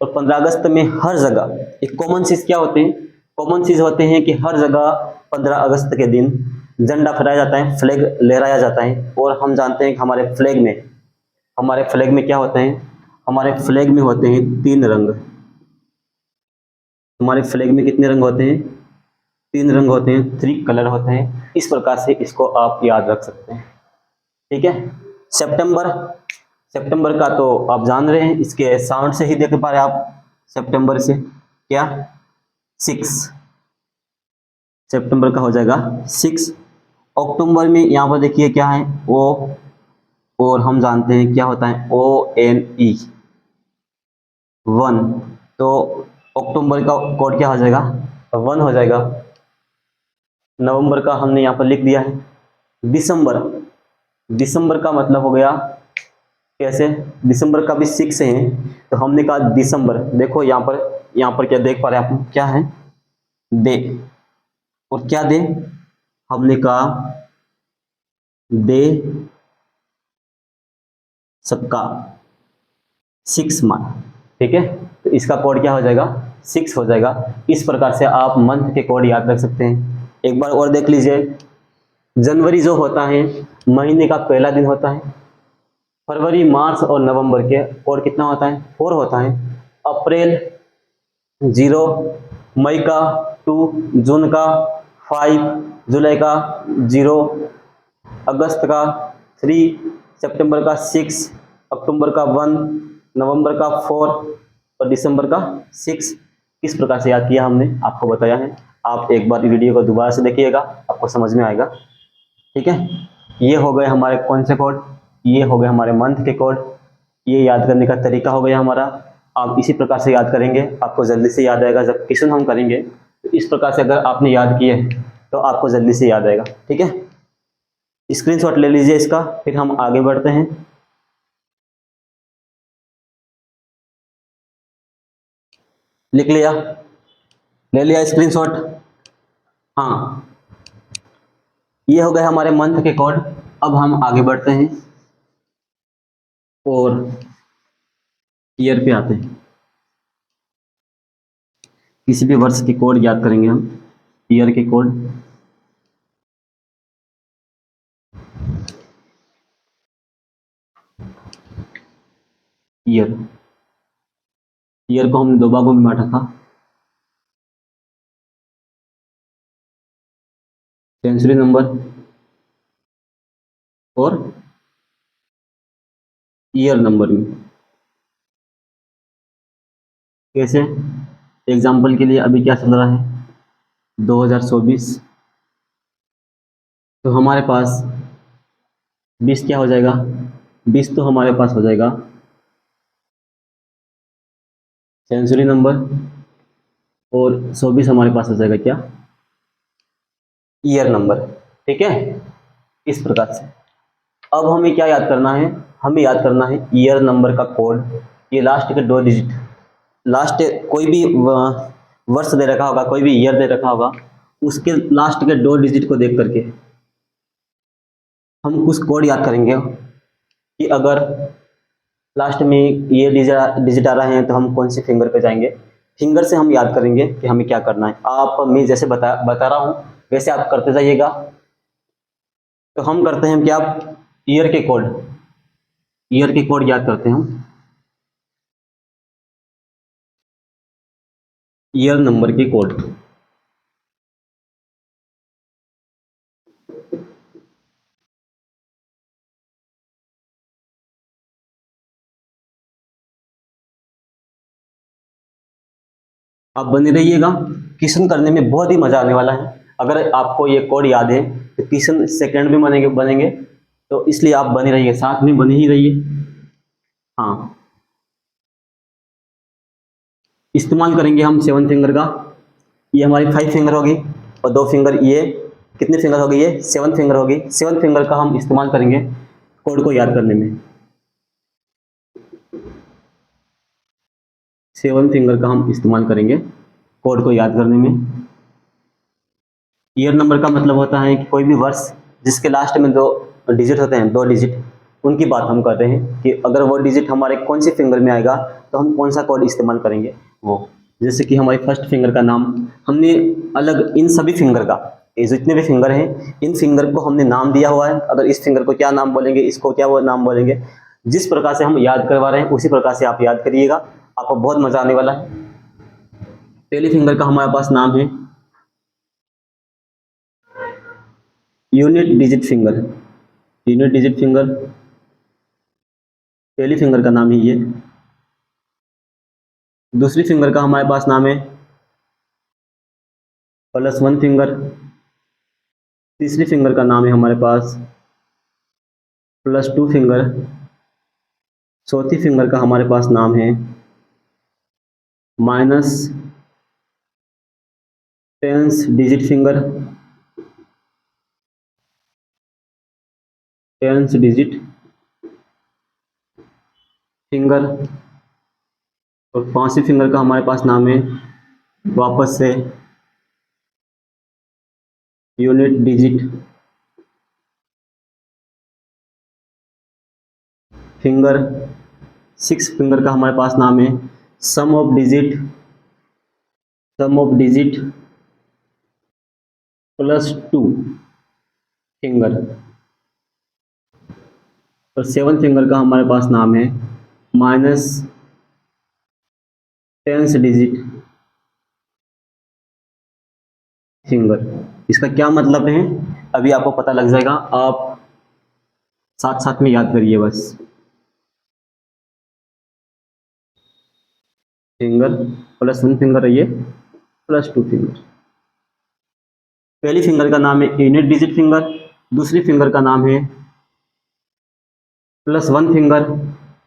और 15 अगस्त में हर जगह एक कॉमन चीज क्या होते हैं, कॉमन चीज होते हैं कि हर जगह 15 अगस्त के दिन झंडा फहराया जाता है, फ्लैग लहराया जाता है। और हम जानते हैं कि हमारे फ्लैग में क्या होते हैं, हमारे फ्लैग में होते हैं 3 रंग। हमारे फ्लैग में कितने रंग होते हैं, 3 रंग होते हैं, 3 कलर होते हैं। इस प्रकार से इसको आप याद रख सकते हैं, ठीक है। सितंबर, सितंबर का तो आप जान रहे हैं, इसके साउंड से ही देख पा रहे हैं आप। सितंबर से क्या, 6, सितंबर का हो जाएगा 6। अक्टूबर में यहाँ पर देखिए क्या है, ओ, और हम जानते हैं क्या होता है, ONE, 1। तो अक्टूबर का कोड क्या हो जाएगा, 1 हो जाएगा। नवंबर का हमने यहाँ पर लिख दिया है। दिसंबर, दिसंबर का मतलब हो गया कैसे, दिसंबर का भी 6 है, तो हमने कहा दिसंबर। देखो यहाँ पर क्या देख पा रहे हैं आप, क्या है, दे, और क्या दे, हमने कहा दे सबका 6 मंथ, ठीक है। तो इसका कोड क्या हो जाएगा, 6 हो जाएगा। इस प्रकार से आप मंथ के कोड याद रख सकते हैं। एक बार और देख लीजिए, जनवरी जो होता है महीने का पहला दिन होता है। फरवरी, मार्च और नवंबर के कोड कितना होता है, 4 होता है। अप्रैल 0, मई का 2, जून का 5, जुलाई का 0, अगस्त का 3, सितंबर का 6, अक्टूबर का 1, नवंबर का 4 और दिसंबर का 6। किस प्रकार से याद किया हमने आपको बताया है। आप एक बार वीडियो को दोबारा से देखिएगा, आपको समझ में आएगा, ठीक है। ये हो गए हमारे कौन से कोड, ये हो गए हमारे मंथ के कोड। ये याद करने का तरीका हो गया हमारा। आप इसी प्रकार से याद करेंगे, आपको जल्दी से याद आएगा। जब क्वेश्चन हम करेंगे तो इस प्रकार से अगर आपने याद किए तो आपको जल्दी से याद आएगा, ठीक है। स्क्रीनशॉट ले लीजिए इसका, फिर हम आगे बढ़ते हैं। लिख लिया, ले लिया स्क्रीनशॉट, हाँ। ये हो गए हमारे मंथ के कोड। अब हम आगे बढ़ते हैं और ईयर पे आते हैं। किसी भी वर्ष के कोड याद करेंगे हम, ईयर के कोड। ईयर, ईयर को हमने 2 भागों में बांटा था, सेंचुरी नंबर और ईयर नंबर में। कैसे, एग्जाम्पल के लिए अभी क्या चल रहा है, 2024, तो हमारे पास 20 क्या हो जाएगा, 20 तो हमारे पास हो जाएगा सेंचुरी नंबर, और 24 हमारे पास हो जाएगा क्या, ईयर नंबर, ठीक है। इस प्रकार से अब हमें क्या याद करना है, हमें याद करना है ईयर नंबर का कोड। ये लास्ट के 2 डिजिट, लास्ट कोई भी वर्ष दे रखा होगा, कोई भी ईयर दे रखा होगा, उसके लास्ट के 2 डिजिट को देख करके हम उस कोड याद करेंगे। कि अगर लास्ट में ये डिजिट आ रहे हैं तो हम कौन सी फिंगर पे जाएंगे, फिंगर से हम याद करेंगे कि हमें क्या करना है। आप, मैं जैसे बता रहा हूं वैसे आप करते जाइएगा। तो हम करते हैं क्या, ईयर के कोड, ईयर के कोड याद करते हैं हम, ईयर नंबर के कोड। आप बने रहिएगा, क्वेश्चन करने में बहुत ही मजा आने वाला है। अगर आपको ये कोड याद है तो क्वेश्चन सेकंड में बनेंगे, तो इसलिए आप बने रहिए, साथ में बने ही रहिए। हाँ, इस्तेमाल करेंगे हम 7 फिंगर का। ये हमारी 5 फिंगर होगी और 2 फिंगर, ये कितने फिंगर होगी, ये 7 फिंगर होगी। 7 फिंगर का हम इस्तेमाल करेंगे कोड को याद करने में। 7 फिंगर का हम इस्तेमाल करेंगे कोड को याद करने में। ईयर नंबर का मतलब होता है कि कोई भी वर्ष जिसके लास्ट में 2 डिजिट होते हैं, 2 डिजिट, उनकी बात हम कर रहे हैं कि अगर वो डिजिट हमारे कौन सी फिंगर में आएगा तो हम कौन सा कोड इस्तेमाल करेंगे वो। जैसे कि हमारी फर्स्ट फिंगर का नाम हमने अलग, इन सभी फिंगर का, ये जितने भी फिंगर हैं इन फिंगर को हमने नाम दिया हुआ है। अगर इस फिंगर को क्या नाम बोलेंगे, इसको क्या वो नाम बोलेंगे, जिस प्रकार से हम याद करवा रहे हैं उसी प्रकार से आप याद करिएगा, आपको बहुत मजा आने वाला है। पहली फिंगर का हमारे पास नाम है unit digit finger. Unit digit finger पहली फिंगर का नाम है ये। दूसरी फिंगर का हमारे पास नाम है +1 फिंगर। तीसरी फिंगर का नाम है हमारे पास +2 फिंगर। चौथी फिंगर का हमारे पास नाम है -10 डिजिट फिंगर। 10 digit finger. और 5वीं फिंगर का हमारे पास नाम है वापस से यूनिट डिजिट फिंगर। 6 फिंगर का हमारे पास नाम है सम ऑफ डिजिट +2 फिंगर। और 7 फिंगर का हमारे पास नाम है -10 डिजिट फिंगर। इसका क्या मतलब है अभी आपको पता लग जाएगा, आप साथ साथ में याद करिए बस। फिंगर +1 फिंगर है ये, +2 फिंगर। पहली फिंगर का नाम है यूनिट डिजिट फिंगर। दूसरी फिंगर का नाम है +1 फिंगर।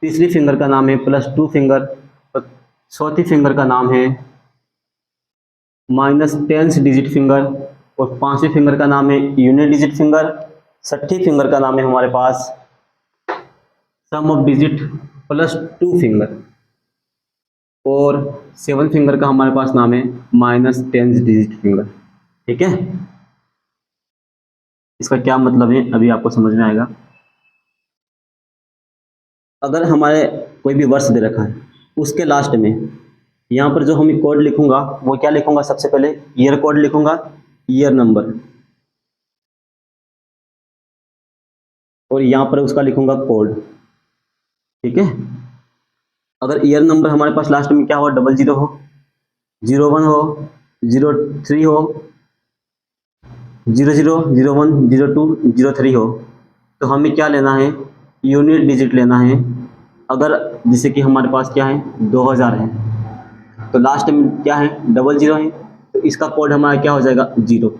तीसरी फिंगर का नाम है +2 फिंगर। और चौथी फिंगर का नाम है -10 डिजिट फिंगर। और 5वीं फिंगर का नाम है यूनिट डिजिट फिंगर। 6ठी फिंगर का नाम है हमारे पास सम ऑफ डिजिट +2 फिंगर। और 7 फिंगर का हमारे पास नाम है -10 डिजिट फिंगर। ठीक है, इसका क्या मतलब है अभी आपको समझ में आएगा। अगर हमारे कोई भी वर्ष दे रखा है, उसके लास्ट में यहाँ पर जो हम कोड लिखूंगा वो क्या लिखूंगा, सबसे पहले ईयर कोड लिखूंगा, ईयर नंबर, और यहाँ पर उसका लिखूंगा कोड। ठीक है, अगर ईयर नंबर हमारे पास लास्ट में क्या हो, 00 हो, 01 हो, 03 हो, 00, 01, 02, 03 हो, तो हमें क्या लेना है, यूनिट डिजिट लेना है। अगर जैसे कि हमारे पास क्या है 2000 है, तो लास्ट में क्या है 00 है, तो इसका कोड हमारा क्या हो जाएगा 0।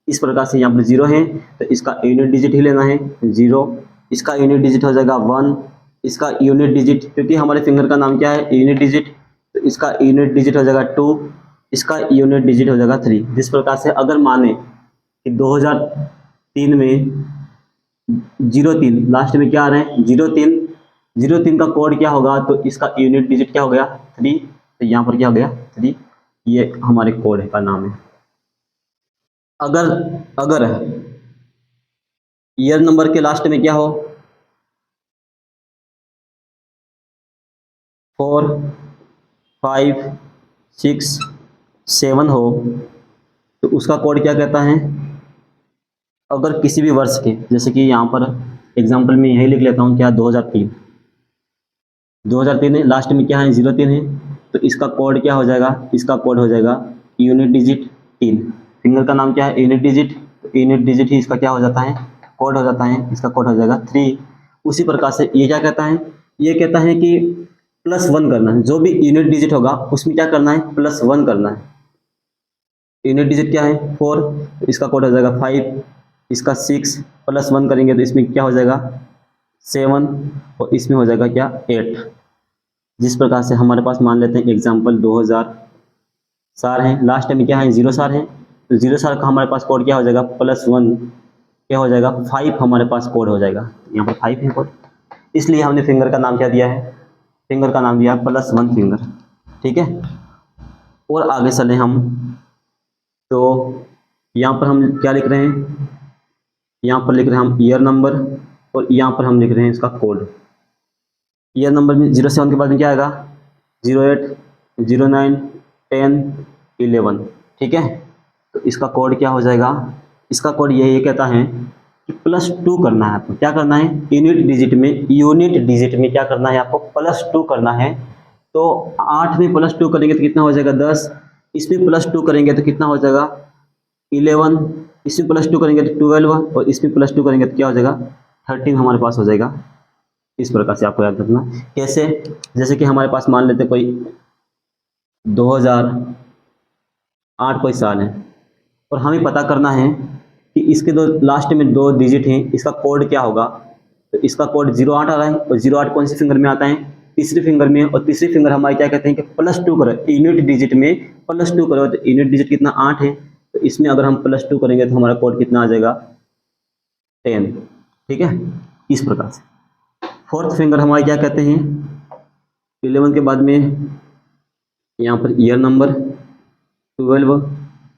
इस प्रकार से यहाँ पर 0 है तो इसका यूनिट डिजिट ही लेना है 0। इसका यूनिट डिजिट हो जाएगा 1। इसका यूनिट डिजिट, क्योंकि हमारे फिंगर का नाम क्या है यूनिट डिजिट, तो इसका यूनिट डिजिट हो जाएगा 2। इसका यूनिट डिजिट हो जाएगा 3। जिस प्रकार से अगर माने कि 2003 में 03 लास्ट में क्या आ रहे हैं 03 का कोड क्या होगा, तो इसका यूनिट डिजिट क्या हो गया 3। तो यहाँ पर क्या हो गया 3, ये हमारे कोड का नाम है। अगर ईयर नंबर के लास्ट में क्या हो 4, 5, 6, 7 हो, तो उसका कोड क्या कहता है। अगर किसी भी वर्ष के, जैसे कि यहाँ पर एग्जांपल में यही लिख लेता हूँ क्या 2003 है, लास्ट में क्या है 03 है, तो इसका कोड क्या हो जाएगा, इसका कोड हो जाएगा यूनिट डिजिट 3। फिंगर का नाम क्या है यूनिट डिजिट, तो यूनिट डिजिट ही इसका क्या हो जाता है कोड हो जाता है, इसका कोड हो जाएगा 3। उसी प्रकार से ये क्या कहता है, ये कहता है कि +1 करना है। जो भी यूनिट डिजिट होगा उसमें क्या करना है, +1 करना है। यूनिट डिजिट क्या है 4, इसका कोड हो जाएगा 5, इसका 6, +1 करेंगे तो इसमें क्या हो जाएगा 7, और इसमें हो जाएगा क्या 8। जिस प्रकार से हमारे पास मान लेते हैं एग्जाम्पल 2000 सार हैं, लास्ट में क्या है 0 सार है, तो 0 सार का हमारे पास कोड क्या हो जाएगा +1 क्या हो जाएगा 5 हमारे पास कोड हो जाएगा। यहाँ पर 5 है कोड, इसलिए हमने फिंगर का नाम क्या दिया है, फिंगर का नाम दिया +1 फिंगर। ठीक है, और आगे चले हम, तो यहाँ पर हम क्या लिख रहे हैं, यहाँ पर लिख रहे हैं हम ईयर नंबर, और यहाँ पर हम लिख रहे हैं इसका कोड। ईयर नंबर में 07 के बाद में क्या आएगा 08, 09, 10, 11। ठीक है, तो इसका कोड क्या हो जाएगा, इसका कोड ये कहता है कि +2 करना है आपको। क्या करना है, यूनिट डिजिट में क्या करना है आपको +2 करना है। तो 8 में +2 करेंगे तो कितना हो जाएगा 10, इसमें +2 करेंगे तो कितना हो जाएगा 11, इसमें +2 करेंगे तो 12, और इसमें +2 करेंगे तो क्या हो जाएगा 13 हमारे पास हो जाएगा। इस प्रकार से आपको याद रखना। कैसे, जैसे कि हमारे पास मान लेते कोई 2008 कोई साल है, और हमें पता करना है कि इसके लास्ट में 2 डिजिट हैं, इसका कोड क्या होगा। तो इसका कोड 08 आ रहा है, और 08 कौन सी फिंगर में आता है, तीसरी फिंगर में, और तीसरी फिंगर हमारी क्या कहते हैं कि +2 करो, यूनिट डिजिट में +2 करो, तो यूनिट डिजिट कितना 8 है, तो इसमें अगर हम +2 करेंगे तो हमारा कोड कितना आ जाएगा 10। ठीक है, इस प्रकार से। फोर्थ फिंगर हमारे क्या कहते हैं, 11 के बाद में यहाँ पर ईयर नंबर 12,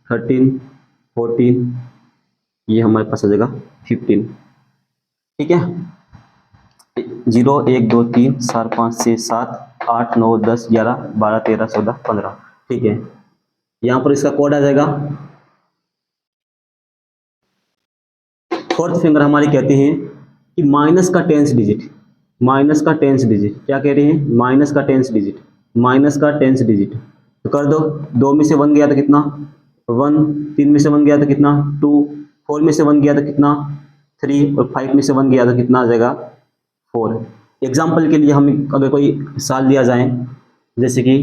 13, 14, ये हमारे पास आ जाएगा 15। ठीक है, 0, 1, 2, 3, 4, 5, 6, 7, 8, 9, 10, 11, 12, 13, 14, 15। ठीक है, यहाँ पर इसका कोड आ जाएगा। फोर्थ फिंगर हमारी कहती हैं कि माइनस का 10th डिजिट, माइनस का 10th डिजिट क्या कह रही है, माइनस का 10th डिजिट, माइनस का 10th डिजिट। तो कर दो, 2 में से 1 गया तो कितना 1, 3 में से 1 गया तो कितना 2, 4 में से 1 गया तो कितना 3, और 5 में से 1 गया तो कितना आ जाएगा 4। एग्जाम्पल के लिए हम अगर कोई साल दिया जाए, जैसे कि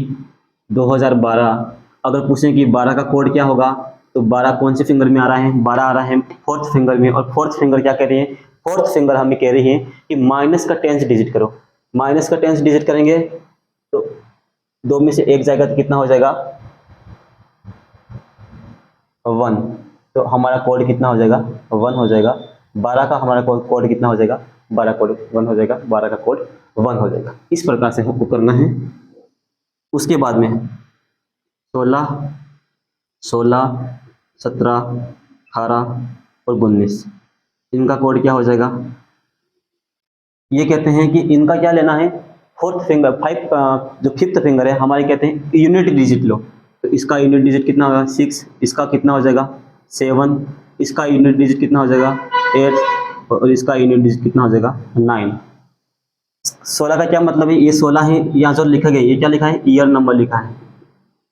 2012, अगर पूछें कि 12 का कोड क्या होगा, तो 12 कौन से फिंगर में आ रहा है, 12 आ रहा है फोर्थ फिंगर में, और फोर्थ फिंगर क्या कह रही है, फोर्थ फिंगर हमें कह रही है कि माइनस का 10th डिजिट करो। माइनस का 10th डिजिट करेंगे तो 2 में से 1 जाएगा तो कितना हो जाएगा 1, तो हमारा कोड कितना हो जाएगा 1 हो जाएगा। 12 का हमारा कोड कितना हो जाएगा, 12 कोड 1 हो जाएगा, 12 का कोड 1 हो जाएगा। इस प्रकार से हमको करना है। उसके बाद में 16, 17, 18 और 19, इनका कोड क्या हो जाएगा, ये कहते हैं कि इनका क्या लेना है, फोर्थ फिंगर 5 जो फिफ्थ फिंगर है हमारे कहते हैं यूनिट डिजिट लो। तो इसका यूनिट डिजिट कितना होगा 6, इसका कितना हो जाएगा 7, इसका यूनिट डिजिट कितना हो जाएगा 8, और इसका यूनिट डिजिट कितना हो जाएगा 9। 16 का क्या मतलब है, ये 16 है, यहाँ जो लिखा गया ये क्या लिखा है, ईयर नंबर लिखा है।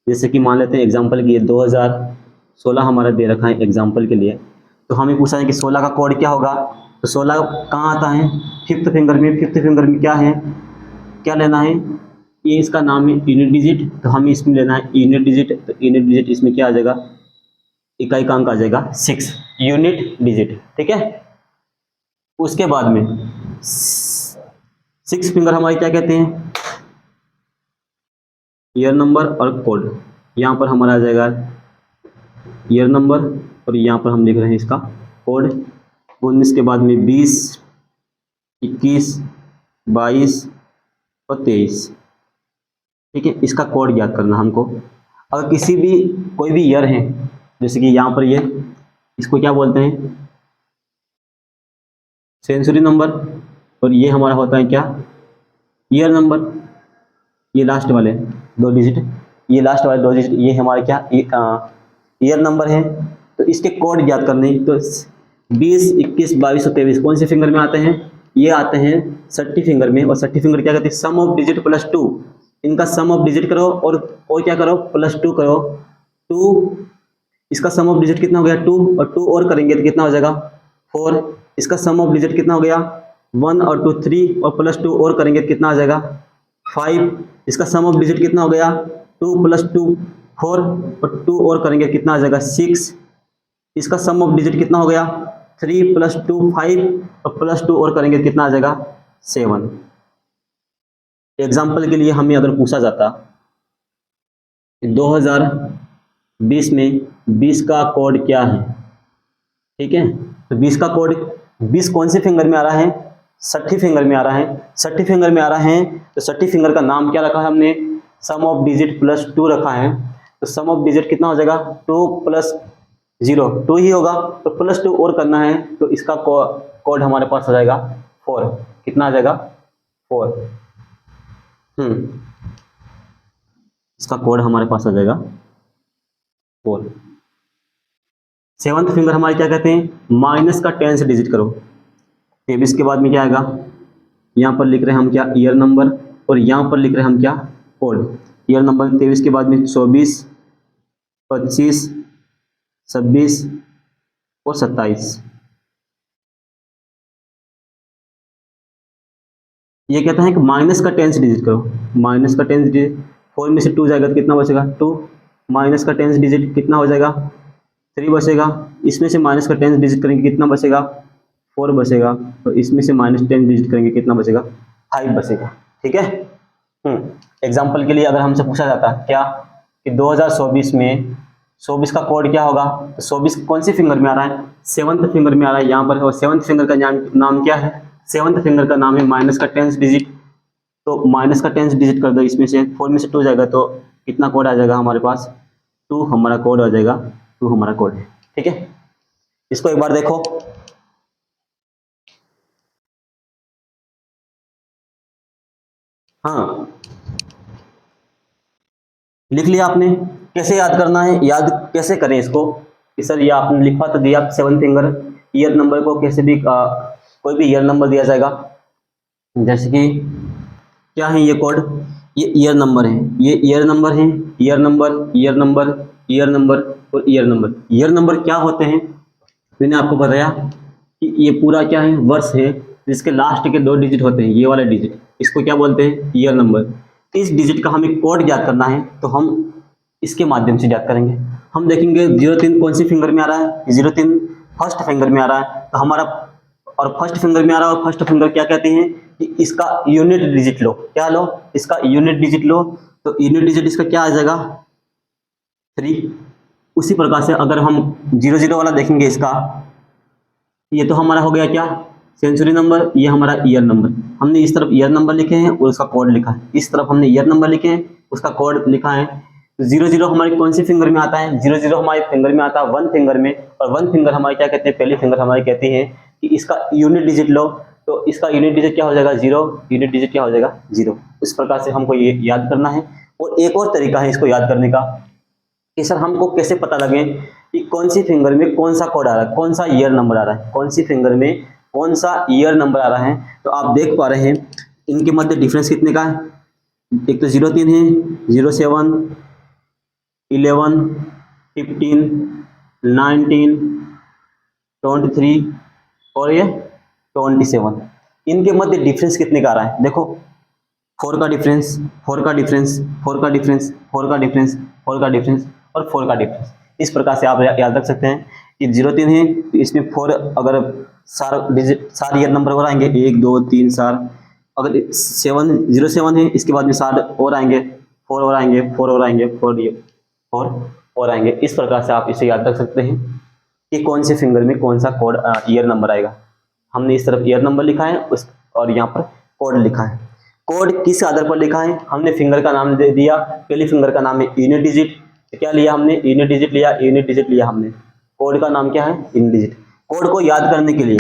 जैसे कि मान लेते हैं एग्जाम्पल के लिए 2016 हमारा दे रखा है एग्जाम्पल के लिए, तो हमें पूछा है कि 16 का कोड क्या होगा। तो 16 कहाँ आता है, फिफ्थ फिंगर में। फिफ्थ फिंगर में क्या है, क्या लेना है, ये इसका नाम है यूनिट डिजिट, तो हमें इसमें लेना है यूनिट डिजिट। तो यूनिट डिजिट इसमें क्या आ जाएगा, इकाई का अंक आ जाएगा 6 यूनिट डिजिट। ठीक है, उसके बाद में 6 फिंगर हमारी क्या कहते हैं, ईयर नंबर और कोड। यहाँ पर हमारा आ जाएगा ईयर नंबर, और यहाँ पर हम लिख रहे हैं इसका कोड। 19 के बाद में 20, 21, 22 और 23। ठीक है, इसका कोड याद करना हमको। अगर किसी भी कोई भी ईयर है, जैसे कि यहाँ पर ये इसको क्या बोलते हैं सेंचुरी नंबर, और ये हमारा होता है क्या ईयर नंबर। ये लास्ट वाले 2 डिजिट, ये लास्ट वाले 2 डिजिट ये हमारे क्या ईयर नंबर है। तो इसके कोड याद करने, तो 20, 21, 22 और 23 कौन से फिंगर में आते हैं, ये आते हैं 60 फिंगर में। और 60 फिंगर क्या कहते हैं, सम ऑफ डिजिट +2, इनका सम ऑफ डिजिट करो और क्या करो +2 करो। 2 इसका सम ऑफ डिजिट कितना हो गया 2, और 2 और करेंगे तो कितना हो जाएगा 4। इसका सम ऑफ डिजिट कितना हो गया 1 और 2 3, और +2 और करेंगे तो कितना आ जाएगा 5, इसका सम ऑफ डिजिट कितना हो गया 2 + 2 4, और 2 और करेंगे कितना आ जाएगा 6, इसका सम ऑफ डिजिट कितना हो गया 3 + 2 5, और +2 और करेंगे कितना आ जाएगा 7। एग्जाम्पल के लिए हमें अगर पूछा जाता 2020 में 20 का कोड क्या है, ठीक है, तो 20 का कोड 20 कौन से फिंगर में आ रहा है, 60 फिंगर में आ रहा है, 60 फिंगर में आ रहा है, तो 60 फिंगर का नाम क्या रखा है हमने, सम ऑफ डिजिट +2 रखा है, तो सम ऑफ डिजिट कितना हो जाएगा 2 + 0 2 ही होगा, तो +2 और करना है, तो इसका कोड हमारे पास आ जाएगा 4, कितना आ जाएगा 4, इसका कोड हमारे पास आ जाएगा 4। 7th फिंगर हमारे क्या कहते हैं, माइनस का 10 से डिजिट करो, 23 के बाद में क्या आएगा, यहाँ पर लिख रहे हैं हम क्या ईयर नंबर, और यहाँ पर लिख रहे हैं हम क्या कोड। ईयर नंबर 23 के बाद में 24, 25, 26 और 27। ये कहता है कि माइनस का 10 से डिजिट करो, माइनस का 10 डिजिट 4 में से 2 जाएगा तो कितना बचेगा 2, माइनस का 10 डिजिट कितना हो जाएगा 3 बचेगा, इसमें से माइनस का 10 डिजिट करेंगे कितना बचेगा 4 बचेगा, तो इसमें से -10 डिजिट करेंगे कितना बचेगा 5 बचेगा, ठीक है। एग्जाम्पल के लिए अगर हमसे पूछा जाता क्या कि 2024 में 24 का कोड क्या होगा, तो 24 कौन सी फिंगर में आ रहा है, 7th फिंगर में आ रहा है यहाँ पर, और 7th फिंगर का नाम क्या है, 7th फिंगर का नाम है माइनस का 10 डिजिट, तो माइनस का 10 डिजिट कर दो, इसमें से 4 में से 2 जाएगा तो कितना कोड आ जाएगा हमारे पास 2, हमारा कोड आ जाएगा 2 हमारा कोड है, ठीक है। इसको एक बार देखो, हाँ लिख लिया आपने, कैसे याद करना है, याद कैसे करें इसको कि सर ये आपने लिखा तो दिया 7 फिंगर, ईयर नंबर को कैसे भी कोई भी ईयर नंबर दिया जाएगा, जैसे कि क्या है ये कोड, ये ईयर नंबर है, ये ईयर नंबर है, year number year number year number और ईयर नंबर। ईयर नंबर क्या होते हैं, मैंने आपको बताया कि ये पूरा क्या है वर्ष है, जिसके लास्ट के 2 डिजिट होते हैं, ये वाला डिजिट इसको क्या बोलते हैं ईयर नंबर। इस डिजिट का हमें कोड याद करना है तो हम इसके माध्यम से याद करेंगे। हम देखेंगे 03 कौन सी फिंगर में आ रहा है, 03 फर्स्ट फिंगर में आ रहा है, तो हमारा और फर्स्ट फिंगर में आ रहा है, और फर्स्ट फिंगर क्या कहते हैं कि इसका यूनिट डिजिट लो, क्या लो, इसका यूनिट डिजिट लो, तो यूनिट डिजिट इसका क्या आ जाएगा 3। उसी प्रकार से अगर हम 00 वाला देखेंगे, इसका ये तो हमारा हो गया क्या सेंचुरी नंबर, ये हमारा ईयर नंबर, हमने इस तरफ ईयर नंबर लिखे हैं और उसका कोड लिखा है, इस तरफ हमने ईयर नंबर लिखे हैं उसका कोड लिखा है। 00 हमारे कौन सी फिंगर में आता है, 00 हमारे फिंगर में आता है 1 फिंगर में, और 1 फिंगर हमारे क्या कहते हैं, पहली फिंगर हमारी कहती है कि इसका यूनिट डिजिट लो, तो इसका यूनिट डिजिट क्या हो जाएगा 0, यूनिट डिजिट क्या हो जाएगा 0। इस प्रकार से हमको ये याद करना है। और एक और तरीका है इसको याद करने का कि सर हमको कैसे पता लगे कि कौन सी फिंगर में कौन सा कोड आ रहा है, कौन सा ईयर नंबर आ रहा है, कौन सी फिंगर में कौन सा ईयर नंबर आ रहा है। तो आप देख पा रहे हैं इनके मध्य डिफरेंस कितने का है, एक तो 03 है, 07, 11, 15, 19, 23 और ये 27, इनके मध्य डिफरेंस कितने का आ रहा है, देखो 4 का डिफरेंस, 4 का डिफरेंस, 4 का डिफरेंस, 4 का डिफरेंस, 4 का डिफरेंस और 4 का डिफरेंस। इस प्रकार से आप याद रख सकते हैं कि 03 है तो इसमें 4 अगर सारे ईयर नंबर और आएंगे 1 2 3 4, अगर 07 है इसके बाद में 7 और आएंगे, 4 और आएंगे, 4 और आएंगे, 4 और आएंगे। इस प्रकार से आप इसे याद रख सकते हैं कि कौन से फिंगर में कौन सा कोड ईयर नंबर आएगा। हमने इस तरफ ईयर नंबर लिखा है उस और यहाँ पर कोड लिखा है। कोड किस आधार पर लिखा है, हमने फिंगर का नाम दे दिया, पहली फिंगर का नाम है यूनिट डिजिट, तो क्या लिया हमने यूनिट डिजिट लिया, यूनिट डिजिट लिया हमने, कोड का नाम क्या है यूनिट डिजिट। कोड को याद करने के लिए,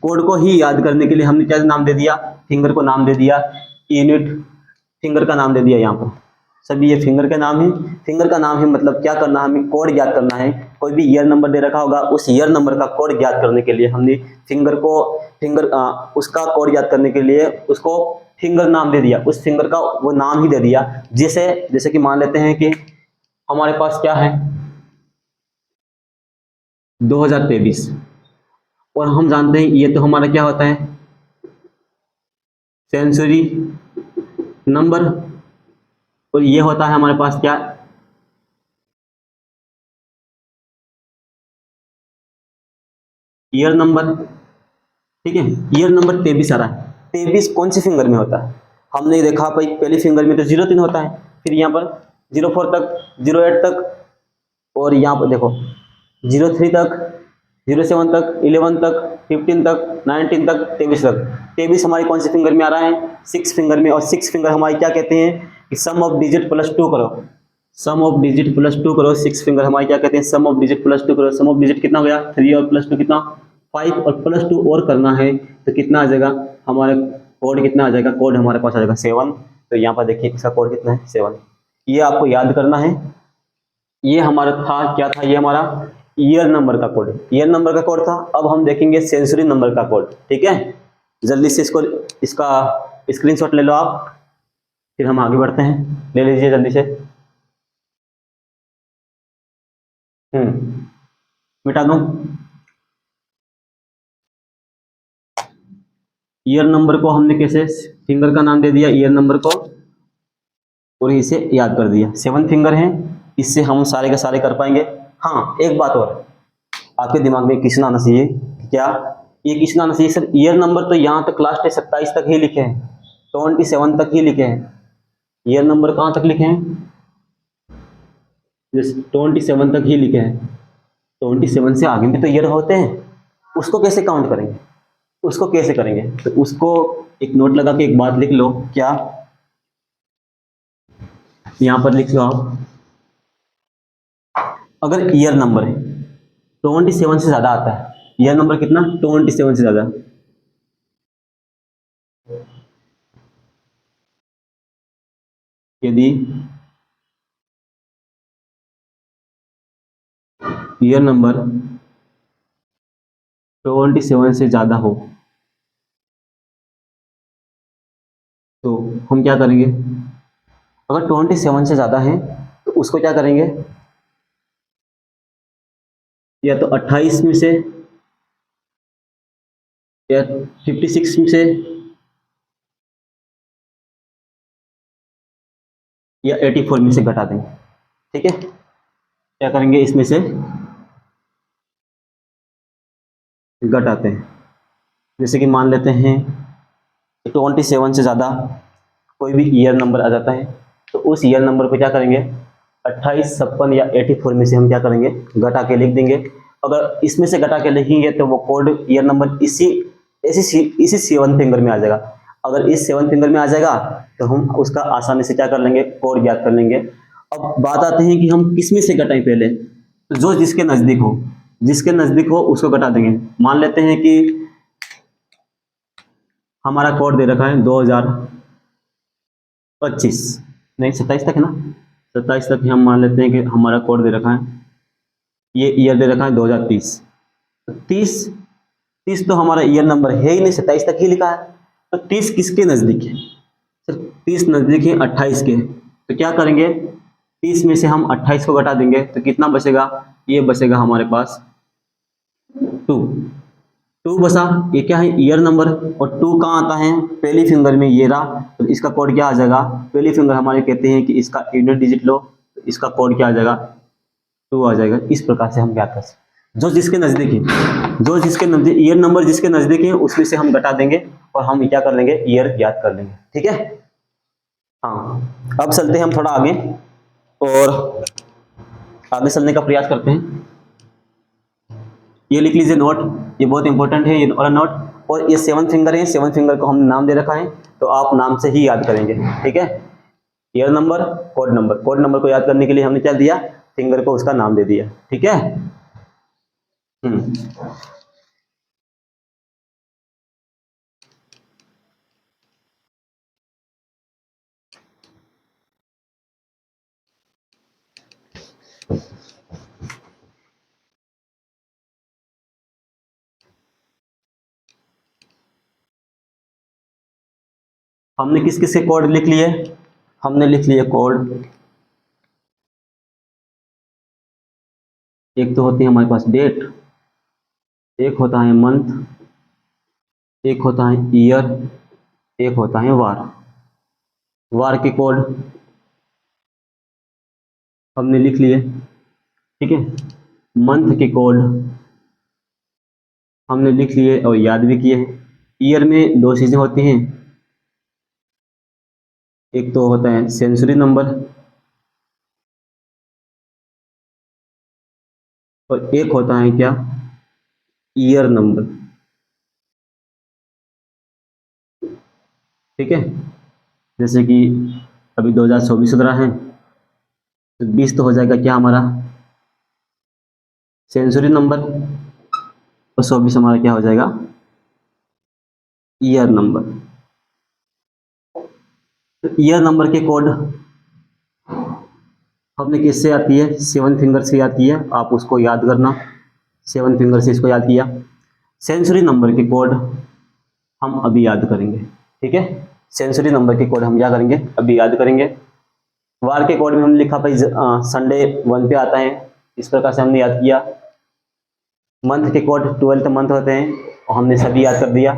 कोड को ही याद करने के लिए हमने क्या नाम दे दिया, फिंगर को नाम दे दिया यूनिट, फिंगर का नाम दे दिया यहाँ पर, सभी ये फिंगर के नाम है। फिंगर का नाम है मतलब क्या करना है, हमें कोड याद करना है। कोई भी ईयर नंबर दे रखा होगा, उस ईयर नंबर का कोड याद करने के लिए हमने उसका कोड याद करने के लिए उसको फिंगर नाम दे दिया, उस फिंगर का वो नाम ही दे दिया। जैसे कि मान लेते हैं कि हमारे पास क्या है 2023, और हम जानते हैं ये तो हमारा क्या होता है सेंचुरी नंबर, और ये होता है हमारे पास क्या, ईयर नंबर। ठीक है, ईयर नंबर 23 आ रहा है। 23 कौन सी फिंगर में होता है? हमने देखा भाई पहली फिंगर में तो 03 होता है, फिर यहाँ पर 04 तक, 08 तक, और यहाँ पर देखो 03 तक, 07 तक, 11 तक, 15 तक, 19 तक, 23 तक। 23 हमारी कौन सी फिंगर में आ रहा है? 6 फिंगर में। और 6 फिंगर हमारी क्या कहते हैं कि सम ऑफ डिजिट प्लस 2 करो, सम ऑफ डिजिट प्लस 2 करो। 6 फिंगर हमारी क्या कहते हैं? सम ऑफ डिजिट प्लस 2 करो। सम ऑफ डिजिट कितना हो गया? 3 और प्लस 2 कितना? 5, और प्लस 2 और करना है तो कितना आ जाएगा? हमारे कोड कितना आ जाएगा? कोड हमारे पास आ जाएगा 7। तो यहाँ पर देखिए इसका कोड कितना है? 7। ये आपको याद करना है। ये हमारा था, क्या था? ये हमारा ईयर नंबर का कोड, ईयर नंबर का कोड था। अब हम देखेंगे सेंसुरी नंबर का कोड। ठीक है, जल्दी से इसका स्क्रीनशॉट ले लो आप, फिर हम आगे बढ़ते हैं। ले लीजिए जल्दी से। मिटा दूं? ईयर नंबर को हमने कैसे फिंगर का नाम दे दिया ईयर नंबर को, और इसे याद कर दिया। 7 फिंगर है, इससे हम सारे के सारे कर पाएंगे। हाँ, एक बात और आपके दिमाग में क्वेश्चन आना चाहिए। क्या ये क्वेश्चन आना चाहिए? सर ईयर नंबर तो यहाँ तक लास्ट है 27 तक ही लिखे हैं, 27 तक ही लिखे हैं। ईयर नंबर कहाँ तक लिखे हैं? जैसे 27 तक ही लिखे हैं। 27 से आगे भी तो ईयर होते हैं, उसको कैसे काउंट करेंगे? उसको कैसे करेंगे? तो उसको एक नोट लगा के एक बात लिख लो। क्या? यहां पर लिख लो आप, अगर ईयर नंबर है 27 से ज्यादा आता है, ईयर नंबर कितना? 27 से ज्यादा, यदि ईयर नंबर 27 से ज्यादा हो तो हम क्या करेंगे? अगर 27 से ज्यादा है तो उसको क्या करेंगे? या तो 28 में से, या 56 में से, या 84 में से घटा देंगे। ठीक है, क्या करेंगे? इसमें से घटाते हैं। जैसे कि मान लेते हैं 27 से ज़्यादा कोई भी ईयर नंबर आ जाता है, तो उस ईयर नंबर को क्या करेंगे? 28, 56 या 84 में से हम क्या करेंगे? घटा के लिख देंगे। अगर इसमें से घटा के लिखेंगे तो वो कोड ईयर नंबर इसी 7 फिंगर में आ जाएगा। अगर इस 7 फिंगर में आ जाएगा तो हम उसका आसानी से क्या कर लेंगे? कोड याद कर लेंगे। अब बात आते हैं कि हम किस में से घटाएं पहले। तो जो जिसके नज़दीक हो, जिसके नज़दीक हो उसको घटा देंगे। मान लेते हैं कि हमारा कोड दे रखा है 2025, नहीं 27 तक है ना, 27 तक हम मान लेते हैं कि हमारा कोड दे रखा है, ये ईयर दे रखा है 2030। 30 30 तो हमारा ईयर नंबर है ही नहीं, 27 तक ही लिखा है। तो 30 किसके नज़दीक है? सिर्फ 30 नज़दीक है 28 के। तो क्या करेंगे? 30 में से हम 28 को घटा देंगे तो कितना बचेगा? ये बचेगा हमारे पास 2। 2 बसा, ये क्या है? Year number. और 2 कहाँ आता है? पहली फिंगर में, ये रहा। तो इसका कोड क्या आ जाएगा? पहली फिंगर हमारे कहते हैं कि इसका यूनिट डिजिट लो, तो इसका कोड क्या आ जाएगा? 2 आ जाएगा। इस प्रकार से हम क्या कर सकते, जो जिसके नजदीक है, जो जिसके नजदीक ईयर नंबर जिसके नजदीक है उसमें से हम घटा देंगे और हम क्या कर लेंगे? ईयर याद कर लेंगे। ठीक है। हाँ, अब चलते हैं हम थोड़ा आगे और आगे चलने का प्रयास करते हैं। ये लिख लीजिए नोट, ये बहुत इंपॉर्टेंट है ये वाला नोट। और ये 7 फिंगर है, 7 फिंगर को हमने नाम दे रखा है, तो आप नाम से ही याद करेंगे। ठीक है, year number, code number. Code number को याद करने के लिए हमने क्या दिया? फिंगर को उसका नाम दे दिया। ठीक है। हम्म हमने किस किस के कोड लिख लिए? हमने लिख लिए कोड, एक तो होती है हमारे पास डेट, एक होता है मंथ, एक होता है ईयर, एक होता है वार। वार के कोड हमने लिख लिए, ठीक है। मंथ के कोड हमने लिख लिए और याद भी किए हैं। ईयर में दो चीजें होती हैं, एक तो होता है सेंचुरी नंबर और एक होता है क्या, ईयर नंबर, ठीक है। जैसे कि अभी 2024 चल रहा है, तो 20 तो हो जाएगा क्या हमारा सेंचुरी नंबर और 24 हमारा क्या हो जाएगा ईयर नंबर। तो ईयर नंबर के कोड हमने किससे याद किया है, 7 फिंगर से याद किया, आप उसको याद करना, 7 फिंगर से इसको याद किया। सेंचुरी नंबर के कोड हम अभी याद करेंगे, ठीक है। सेंचुरी नंबर के कोड हम क्या करेंगे, अभी याद करेंगे। वार के कोड में हमने लिखा भाई संडे 1 पे आता है, इस प्रकार से हमने याद किया। मंथ के कोड 12th मंथ होते हैं और हमने सभी याद कर दिया।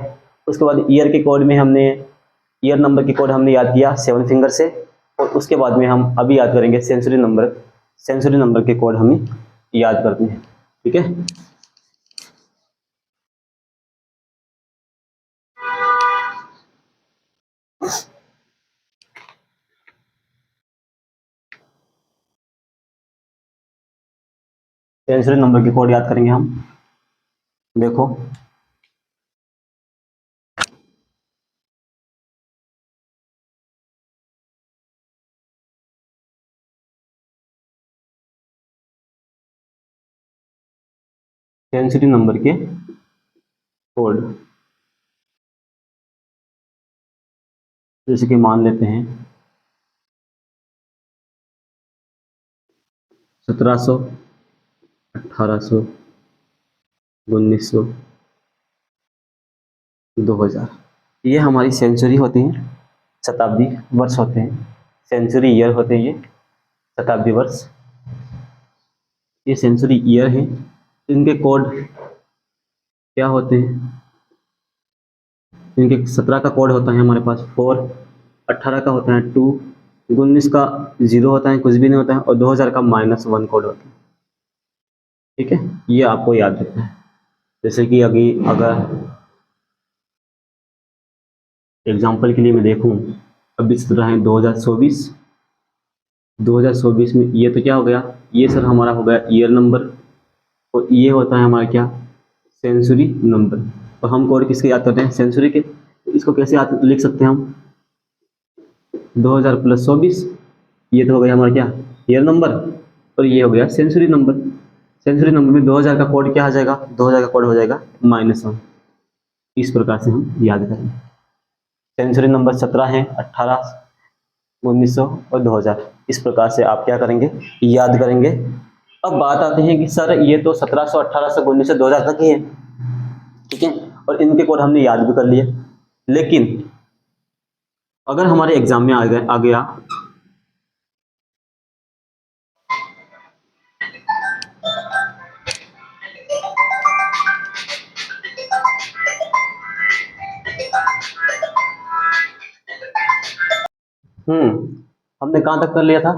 उसके बाद ईयर के कोड में हमने ईयर नंबर के कोड हमने याद किया 7 फिंगर से, और उसके बाद में हम अभी याद करेंगे सेंचुरी नंबर के कोड हमें याद करते हैं, ठीक है। सेंचुरी नंबर के कोड याद करेंगे हम, देखो सेंचुरी नंबर के कोड जैसे कि मान लेते हैं 1700, 1800, 1900, 2000, ये हमारी सेंचुरी होती हैं, शताब्दी वर्ष होते हैं। सेंचुरी ईयर होते हैं, ये शताब्दी वर्ष, ये सेंचुरी ईयर है। इनके कोड क्या होते हैं, इनके 17 का कोड होता है हमारे पास 4, 18 का होता है 2, 19 का 0 होता है, कुछ भी नहीं होता है, और 2000 का -1 कोड होता है, ठीक है। ये आपको याद रखना है। जैसे कि अगर एग्जाम्पल के लिए मैं देखूं, अभी चल रहा है 2024 में, ये तो क्या हो गया, ये सर हमारा हो गया ईयर नंबर, और ये होता है हमारा क्या सेंचुरी नंबर। और हम कोड किसके याद करते हैं, सेंचुरी के। तो इसको कैसे याद लिख सकते हैं हम, 2000 + 24, ये तो हो गया हमारा क्या ईयर नंबर, और ये हो गया सेंचुरी नंबर। सेंचुरी नंबर में 2000 का कोड क्या आ जाएगा, 2000 का कोड हो जाएगा -1। इस प्रकार से हम याद करेंगे। सेंचुरी नंबर 17 है, 18, 1900 और 2000, इस प्रकार से आप क्या करेंगे, याद करेंगे। अब बात आती है कि सर ये तो 1700, 1800, 1900, 2000 तक ही है, ठीक है, और इनके कोड हमने याद भी कर लिए। लेकिन अगर हमारे एग्जाम में आ गया हमने कहाँ तक कर लिया था।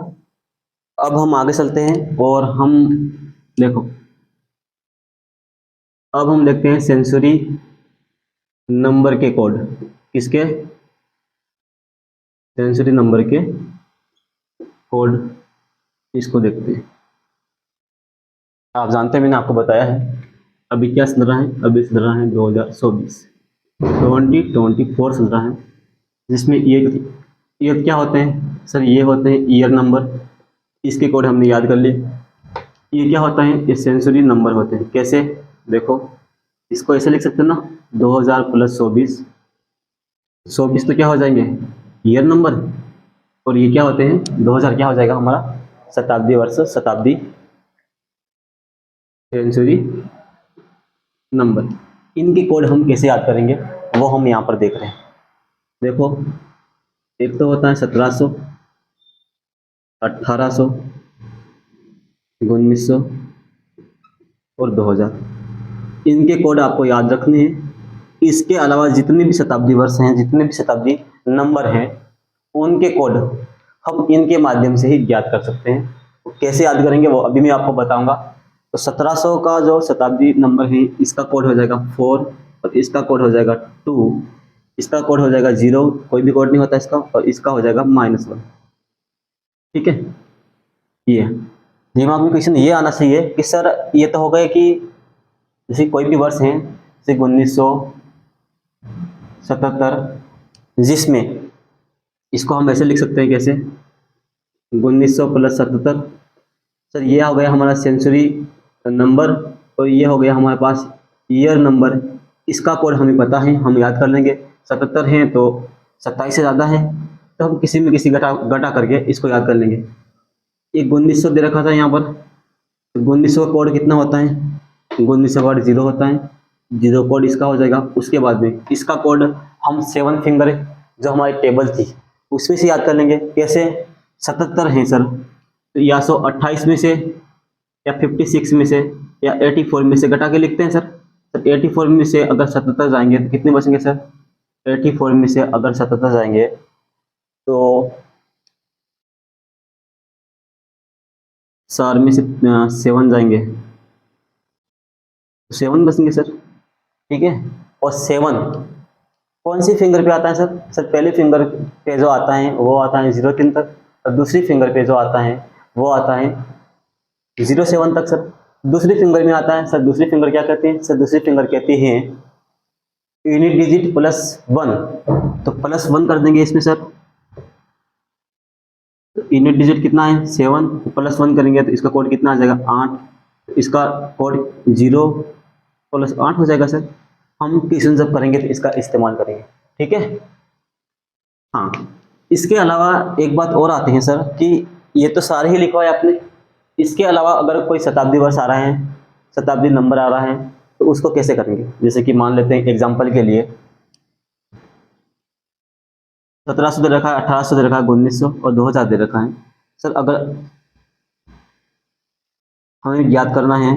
अब हम आगे चलते हैं और हम देखो, अब हम देखते हैं सेंचुरी नंबर के कोड, किसके, सेंचुरी नंबर के कोड, इसको देखते हैं। आप जानते हैं मैंने आपको बताया है, अभी क्या चल रहा है, अभी चल रहा है 2024 2024 चल रहा है, जिसमें ये क्या होते हैं सर, ये होते हैं ईयर नंबर, इसके कोड हमने याद कर लिए। ये क्या होता है, ये सेंचुरी नंबर होते हैं। कैसे, देखो इसको ऐसे लिख सकते हैं ना, 2000 + 24 तो क्या हो जाएंगे ईयर नंबर, और ये क्या होते हैं 2000 क्या हो जाएगा हमारा शताब्दी वर्ष, शताब्दी सेंचुरी नंबर। इनके कोड हम कैसे याद करेंगे वो हम यहाँ पर देख रहे हैं। देखो एक तो होता है 1700, 1800, 1900 और 2000, इनके कोड आपको याद रखने हैं। इसके अलावा जितने भी शताब्दी वर्ष हैं, जितने भी शताब्दी नंबर हैं, उनके कोड हम इनके माध्यम से ही ज्ञात कर सकते हैं। कैसे याद करेंगे वो अभी मैं आपको बताऊंगा। तो 1700 का जो शताब्दी नंबर है इसका कोड हो जाएगा 4 और इसका कोड हो जाएगा 2, इसका कोड हो जाएगा 0, कोई भी कोड नहीं होता इसका, और इसका हो जाएगा -1। ठीक है, ये दिमाग में क्वेश्चन ये आना चाहिए कि सर ये तो हो गए कि जैसे कोई भी वर्ष है जैसे 1977, जिसमें इसको हम ऐसे लिख सकते हैं कैसे 1900 + 77। सर ये हो गया हमारा सेंचुरी नंबर और ये हो गया हमारे पास ईयर नंबर। इसका कोड हमें पता है, हम याद कर लेंगे। 77 है तो 27 से ज़्यादा है तो हम किसी में किसी घटा करके इसको याद कर लेंगे। एक 1900 दे रखा था यहाँ पर, तो 1900 का कोड कितना होता है, 1900 का कोड 0 होता है, 0 कोड इसका हो जाएगा। उसके बाद में इसका कोड हम 7 फिंगर जो हमारी टेबल थी उसमें से याद कर लेंगे। कैसे 77 हैं सर, तो या 128 में से या 56 में से या 84 में से घटा के लिखते हैं सर। तो 84 में से अगर 77 जाएंगे तो कितने बचेंगे सर, 84 में से अगर 77 जाएंगे तो 4 में से 7 जाएंगे तो 7 बचेंगे सर। ठीक है, और 7 कौन सी फिंगर पे आता है सर, सर पहले फिंगर पे जो आता है वो आता है 03 तक, और दूसरी फिंगर पे जो आता है वो आता है 07 तक सर। दूसरी फिंगर में आता है सर, दूसरी फिंगर क्या कहते हैं सर, दूसरी फिंगर कहती है यूनिट डिजिट +1, तो +1 कर देंगे इसमें सर। तो यूनिट डिजिट कितना है 7, +1 करेंगे तो इसका कोड कितना आ जाएगा 8, तो इसका कोड 0 + 8 हो जाएगा सर। हम क्वेश्चन जब करेंगे तो इसका इस्तेमाल करेंगे। ठीक है, हाँ इसके अलावा एक बात और आती है सर कि ये तो सारे ही लिखवाए आपने, इसके अलावा अगर कोई शताब्दी वर्ष आ रहा है, शताब्दी नंबर आ रहा है तो उसको कैसे करेंगे। जैसे कि मान लेते हैं एग्जांपल के लिए 1700 दे रखा है, 1800 दे रखा है, 1900 और 2000 दे रखा है सर। अगर हमें याद करना है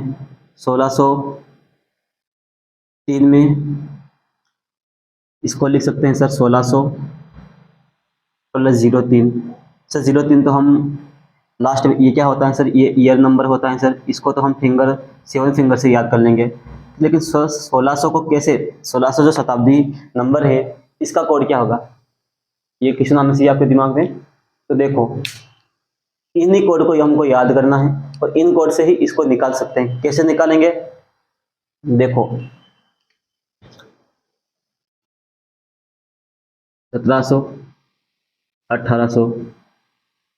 1603 में, इसको लिख सकते हैं सर 1600 + 03। सर 03 तो हम लास्ट में, ये क्या होता है सर, ये ईयर नंबर होता है सर, इसको तो हम 7 फिंगर से याद कर लेंगे। लेकिन 1600 को कैसे, 1600 जो शताब्दी नंबर है इसका कोड क्या होगा, ये क्वेश्चन आना चाहिए आपके दिमाग में। तो देखो इन्हीं कोड को हमको याद करना है और इन कोड से ही इसको निकाल सकते हैं। कैसे निकालेंगे, देखो 1700, 1800,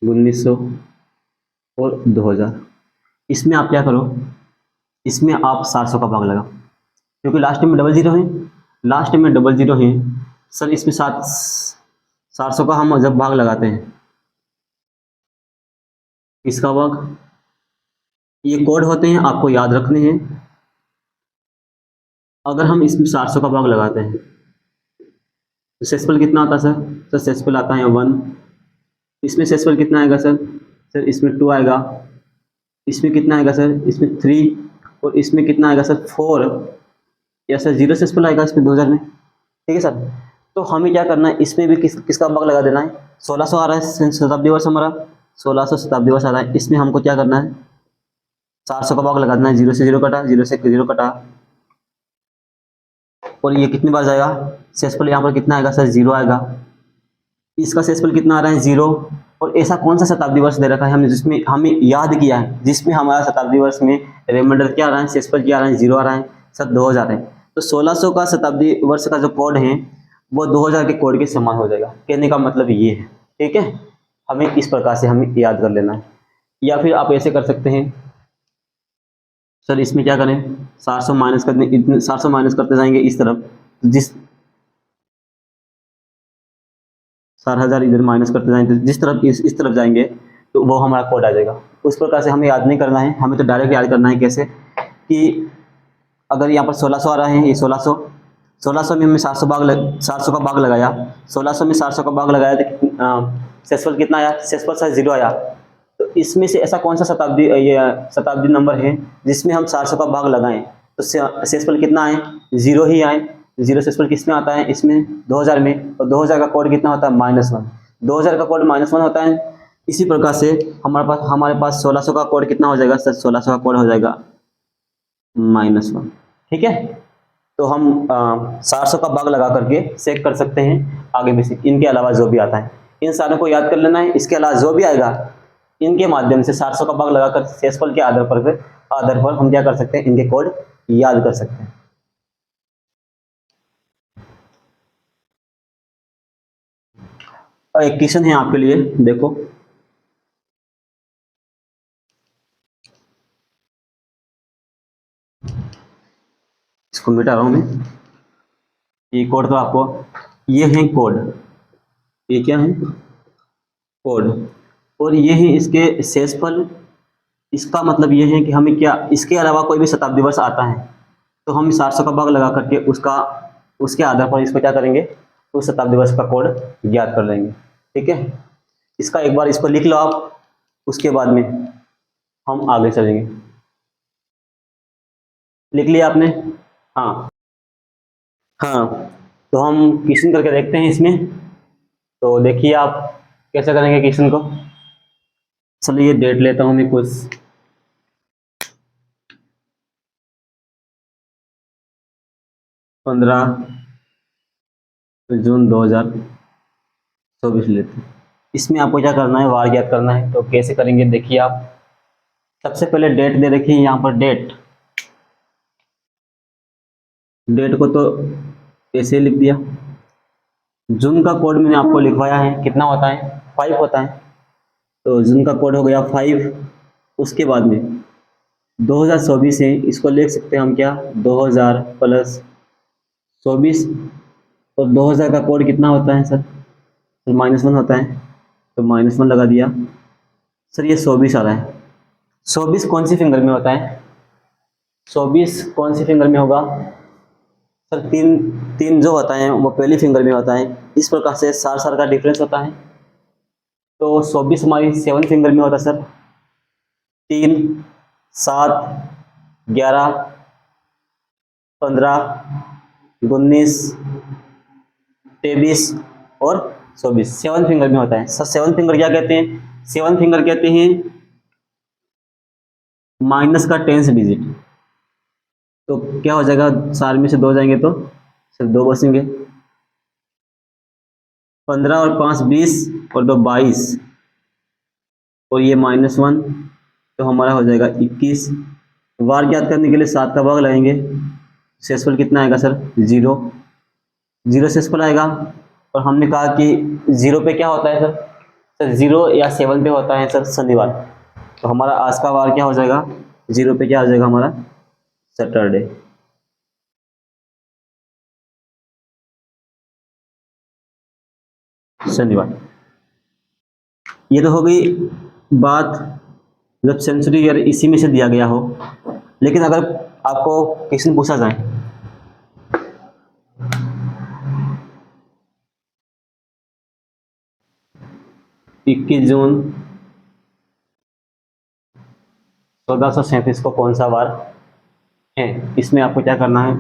1900 और 2000, इसमें आप क्या करो, इसमें आप 700 का भाग लगाओ, क्योंकि लास्ट में 00 है, लास्ट में 00 है सर। इसमें 700 का हम जब भाग लगाते हैं, इसका भाग, ये कोड होते हैं आपको याद रखने हैं। अगर हम इसमें 700 का भाग लगाते हैं तो सेसफल कितना आता है सर, सर सेसफल आता है 1। इसमें सेसफल कितना आएगा सर, सर इसमें 2 आएगा। इसमें कितना आएगा सर, इसमें 3, और इसमें कितना आएगा सर 4, या सर 0 सेसफल आएगा इसमें 2000 में। ठीक है सर, तो हमें क्या करना है, इसमें भी किसका भाग लगा देना है। 1600 आ रहा है शताब्दी वर्ष हमारा, 1600 शताब्दी वर्ष आ रहा है, इसमें हमको क्या करना है 400 का भाग लगा देना है। 0 से 0 कटा, 0 से 0 कटा, और ये कितनी बार जाएगा, सेसफल यहाँ पर कितना आएगा सर 0 आएगा। इसका सेसफल कितना आ रहा है 0। और ऐसा कौन सा शताब्दी वर्ष दे रखा है हमने जिसमें हमें याद किया है, जिसमें हमारा शताब्दी वर्ष में रिमाइंडर क्या आ रहा है, सेसफल क्या आ रहा है 0 आ रहा है सर 2000 है। तो 1600 का शताब्दी वर्ष का जो कोड है वो 2000 के कोड के समान हो जाएगा। कहने का मतलब ये है। ठीक है, हमें इस प्रकार से हमें याद कर लेना है। या फिर आप ऐसे कर सकते हैं सर, इसमें क्या करें 700 माइनस करने, इतने 700 माइनस करते जाएंगे इस तरफ, जिस 4000 इधर माइनस करते जाएंगे, जिस तरफ इस तरफ जाएंगे तो वो हमारा कोड आ जाएगा। उस प्रकार से हमें याद नहीं करना है, हमें तो डायरेक्ट याद करना है। कैसे कि अगर यहाँ पर 1600 आ रहा है, ये 1600 में हमने 700 का भाग लगाया, 1600 में 700 का भाग लगाया तो सेसफल कितना आया, सेसफल सर 0 आया। तो इसमें से ऐसा कौन सा शताब्दी नंबर है जिसमें हम 700 का भाग लगाएं तो सेसफल कितना आए, 0 ही आए। 0 सेसफल किस में आता है, इसमें 2000 में, और 2000 का कोड कितना होता है -1। 2000 का कोड -1 होता है। इसी प्रकार से हमारे पास 1600 का कोड कितना हो जाएगा सर? 1600 का कोड हो जाएगा -1। ठीक है, तो हम 400 का भाग लगा करके चेक कर सकते हैं आगे भी से इनके अलावा जो भी आता है। इन सारों को याद कर लेना है। इसके अलावा जो भी आएगा इनके माध्यम से 400 का भाग लगाकर शेषफल के आधार पर हम क्या कर सकते हैं? इनके कोड याद कर सकते हैं। और एक क्वेश्चन है आपके लिए, देखो। इसको मिटा रहा हूं मैं। ये कोड तो आपको, ये है कोड, ये क्या है? कोड। और ये है इसके शेषफल। इसका मतलब ये है कि हमें क्या, इसके अलावा कोई भी शताब्दी वर्ष आता है तो हम 400 का भाग लगा करके उसके आधार पर इसको क्या करेंगे? उस शताब्दी वर्ष का कोड ज्ञात कर लेंगे। ठीक है, इसका एक बार इसको लिख लो आप, उसके बाद में हम आगे चलेंगे। लिख लिया आपने? हाँ हाँ, तो हम क्वेश्चन करके देखते हैं इसमें। तो देखिए आप कैसे करेंगे क्वेश्चन को। चलिए ये डेट लेता हूं मैं कुछ, 15 जून 2024 लेते हैं। इसमें आपको क्या करना है? वार ज्ञात करना है। तो कैसे करेंगे देखिए आप। सबसे पहले डेट दे रखी है यहाँ पर, डेट को तो ऐसे लिख दिया। जून का कोड मैंने आपको लिखवाया है, कितना होता है? 5 होता है। तो जून का कोड हो गया 5। उसके बाद में 2024 है, इसको लिख सकते हैं हम क्या? 2000 प्लस 24। और 2000 का कोड कितना होता है सर? तो -1 होता है, तो -1 लगा दिया। सर ये 24 आ रहा है। 24 कौन सी फिंगर में होता है? 24 कौन सी फिंगर में होगा सर? तीन तीन जो होता है वो पहली फिंगर में होता है। इस प्रकार से 4 का डिफरेंस होता है। तो 24 हमारी 7 फिंगर में होता है सर। 3, 7, 11, 15, 19, 23 और 24 7 फिंगर में होता है सर। 7 फिंगर क्या कहते हैं? 7 फिंगर कहते हैं माइनस का 10th डिजिट। तो क्या हो जाएगा? 4 में से 2 जाएंगे तो सिर्फ 2 बचेंगे। 15 और 5 20 और 2 22 और ये -1, तो हमारा हो जाएगा 21। वार ज्ञात करने के लिए 7 का भाग लगाएंगे। शेषफल कितना आएगा सर? 0। 0 शेषफल आएगा। और हमने कहा कि 0 पे क्या होता है सर? सर 0 या 7 पे होता है सर शनिवार। तो हमारा आज का वार क्या हो जाएगा? 0 पे क्या हो जाएगा हमारा? सैटरडे। शनिवार। ये तो हो गई बात जब सेंचुरी ईयर इसी में से दिया गया हो। लेकिन अगर आपको क्वेश्चन पूछा जाए 21 जून 1437 को कौन सा वार है, इसमें आपको क्या करना है?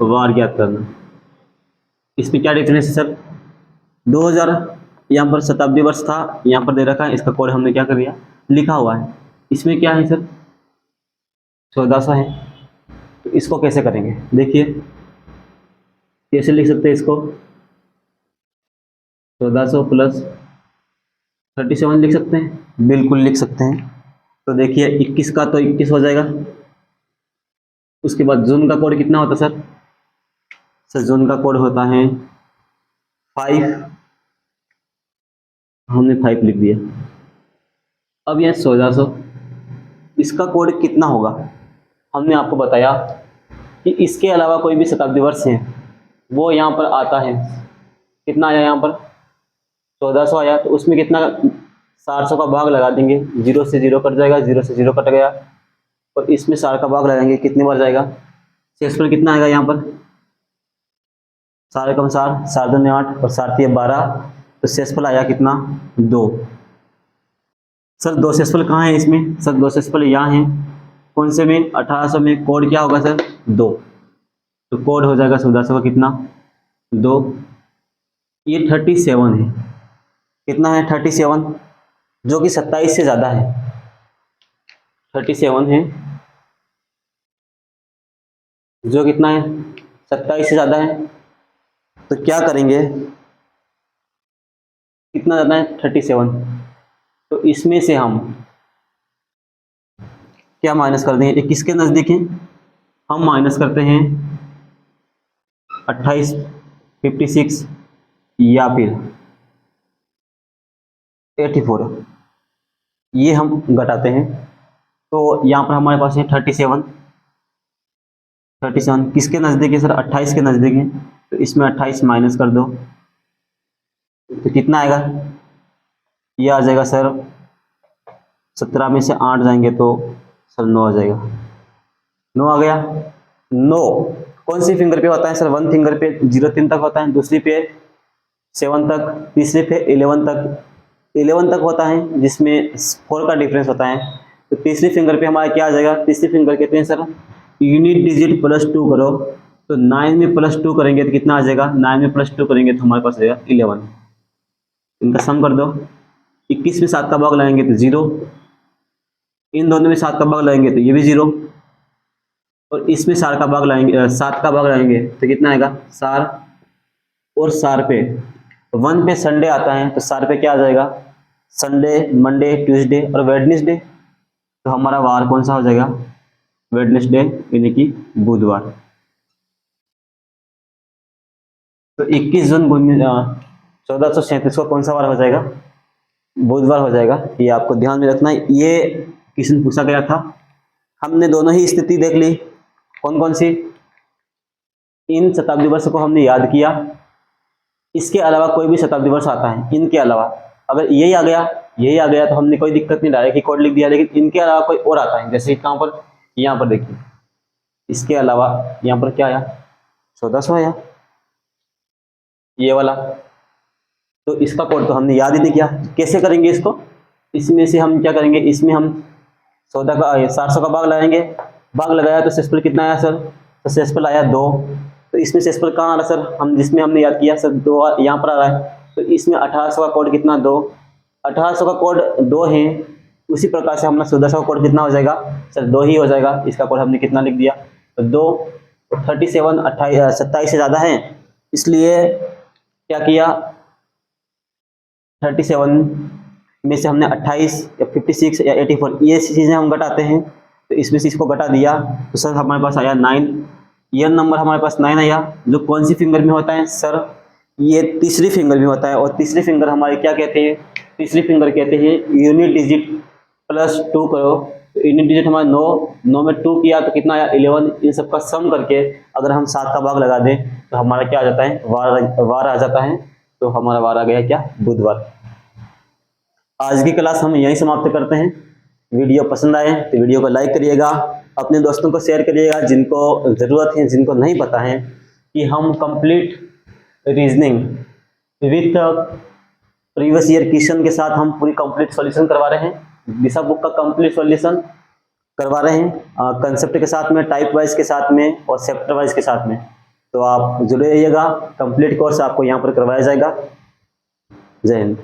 वार ज्ञात करना। इसमें क्या डिफरेंस है सर? 2000 यहाँ पर शताब्दी वर्ष था, यहाँ पर दे रखा है, इसका कोड हमने क्या कर दिया? लिखा हुआ है। इसमें क्या है सर? 1400 है। तो इसको कैसे करेंगे देखिए, कैसे लिख सकते हैं इसको? 1400 प्लस 37 लिख सकते हैं, बिल्कुल लिख सकते हैं। तो देखिए 21 का तो 21 हो जाएगा। उसके बाद जून का कोड कितना होता है सर? सर जून का कोड होता है 5, हमने 5 लिख दिया। अब यह 1400, इसका कोड कितना होगा? हमने आपको बताया कि इसके अलावा कोई भी शताब्दी वर्ष है वो यहाँ पर आता है। कितना आया यहाँ पर? 1400 आया। तो उसमें कितना? 400 का भाग लगा देंगे, 0 से 0 कट जाएगा, 0 से 0 कट गया। और इसमें 4 का भाग लगाएंगे, कितनी बार जाएगा? शेषफल कितना आएगा यहाँ पर? 4 कम 4, 4 दूनी 8 और 4 3 12। तो शेषफल आया कितना? 2। सर 2 शेषफल कहाँ है इसमें? सर 2 शेषफल यहाँ है। कौन से में? 1800 में। कोड क्या होगा सर? 2। तो कोड हो जाएगा 1400 का कितना? 2। ये 37 है। कितना है 37, जो कि 27 से ज़्यादा है। 37 है जो कितना है 27 से ज़्यादा है। तो क्या करेंगे, कितना ज़्यादा है 37, तो इसमें से हम क्या माइनस कर देंगे, ये किसके नज़दीक है, हम माइनस करते हैं 28, 56 या फिर 84, ये हम घटाते हैं। तो यहाँ पर हमारे पास है 37, 37 किसके नज़दीक है सर, 28 के नज़दीक है। तो इसमें 28 माइनस कर दो तो कितना आएगा, ये आ जाएगा सर 17 में से 8 जाएंगे तो सर 9 आ जाएगा। 9 आ गया। 9 कौन सी फिंगर पे होता है सर, 1 फिंगर पे 03 तक होता है, दूसरी पे 7 तक, तीसरे पे 11 तक, 11 तक होता है जिसमें 4 का डिफरेंस होता है। तो तीसरी फिंगर पे हमारा क्या आ जाएगा, तीसरी फिंगर कहते हैं सर यूनिट डिजिट +2 करो। तो 9 में +2 करेंगे तो कितना आ जाएगा, 9 में +2 करेंगे तो हमारे पास आ जाएगा 11। इनका सम कर दो, 21 में 7 का भाग लगाएंगे तो 0, इन दोनों में 7 का भाग लगाएंगे तो ये भी 0, और इसमें 7 का भाग लगाएंगे, 7 का भाग लगाएंगे तो कितना आएगा 4, और 4 पे 1 पे संडे आता है तो 4 पे क्या आ जाएगा, संडे, मंडे, ट्यूसडे और वेडनेसडे। तो हमारा वार कौन सा हो जाएगा, वेडनेसडे यानी कि बुधवार। तो 21 जून 1437 को कौन सा वार हो जाएगा, बुधवार हो जाएगा। ये आपको ध्यान में रखना है, ये क्वेश्चन पूछा गया था। हमने दोनों ही स्थिति देख ली, कौन कौन सी, इन शताब्दी वर्ष को हमने याद किया, इसके अलावा कोई भी शताब्दी वर्ष आता है, इनके अलावा अगर यही आ गया, यही आ गया तो हमने कोई दिक्कत नहीं, डायरेक्ट ही कोड लिख दिया। लेकिन इनके अलावा कोई और आता है, जैसे कहाँ पर, यहाँ पर देखिए, इसके अलावा यहाँ पर क्या आया, 1400 आया, ये वाला। तो इसका कोड तो हमने याद ही नहीं किया, कैसे करेंगे इसको, इसमें से हम क्या करेंगे, इसमें हम 14 का 700 का भाग लगाएंगे, भाग लगाया तो सेसफल कितना आया सर, तो सेसफल आया 2। तो इसमें सेसफल कहाँ आ रहा सर, हम जिसमें हमने याद किया सर 2 यहाँ पर आ रहा है। तो इसमें 1800 का कोड कितना, 2, 1800 का कोड 2 है। उसी प्रकार से हमारा 1400 का कोड कितना हो जाएगा सर, 2 ही हो जाएगा। इसका कोड हमने कितना लिख दिया, तो 2। 37 27 से ज़्यादा है, इसलिए क्या किया, 37 में से हमने 28 या 56 या 84 ये चीज़ें हम घटाते हैं। तो इसमें से इसको घटा दिया तो सर हमारे पास आया 9। ये नंबर हमारे पास 9 आया, जो कौन सी फिंगर में होता है सर, ये तीसरी फिंगर में होता है। और तीसरी फिंगर हमारे क्या कहते हैं, तीसरी फिंगर कहते हैं यूनिट डिजिट +2 करो। तो यूनिट डिजिट हमारा 9 में 2 किया तो कितना आया 11। इन सबका सम करके अगर हम 7 का भाग लगा दें तो हमारा क्या आ जाता है, वार आ जाता है। तो हमारा वार आ गया क्या, बुधवार। आज की क्लास हम यहीं समाप्त करते हैं। वीडियो पसंद आए तो वीडियो को लाइक करिएगा, अपने दोस्तों को शेयर करिएगा जिनको ज़रूरत है, जिनको नहीं पता है कि हम complete reasoning with previous year question के साथ हम पूरी कंप्लीट सॉल्यूशन करवा रहे हैं। दिशा बुक का कंप्लीट सॉल्यूशन करवा रहे हैं, कंसेप्ट के साथ में, टाइप वाइज के साथ में और चैप्टर वाइज के साथ में। तो आप जुड़े रहिएगा, कंप्लीट कोर्स आपको यहाँ पर करवाया जाएगा। जय हिंद।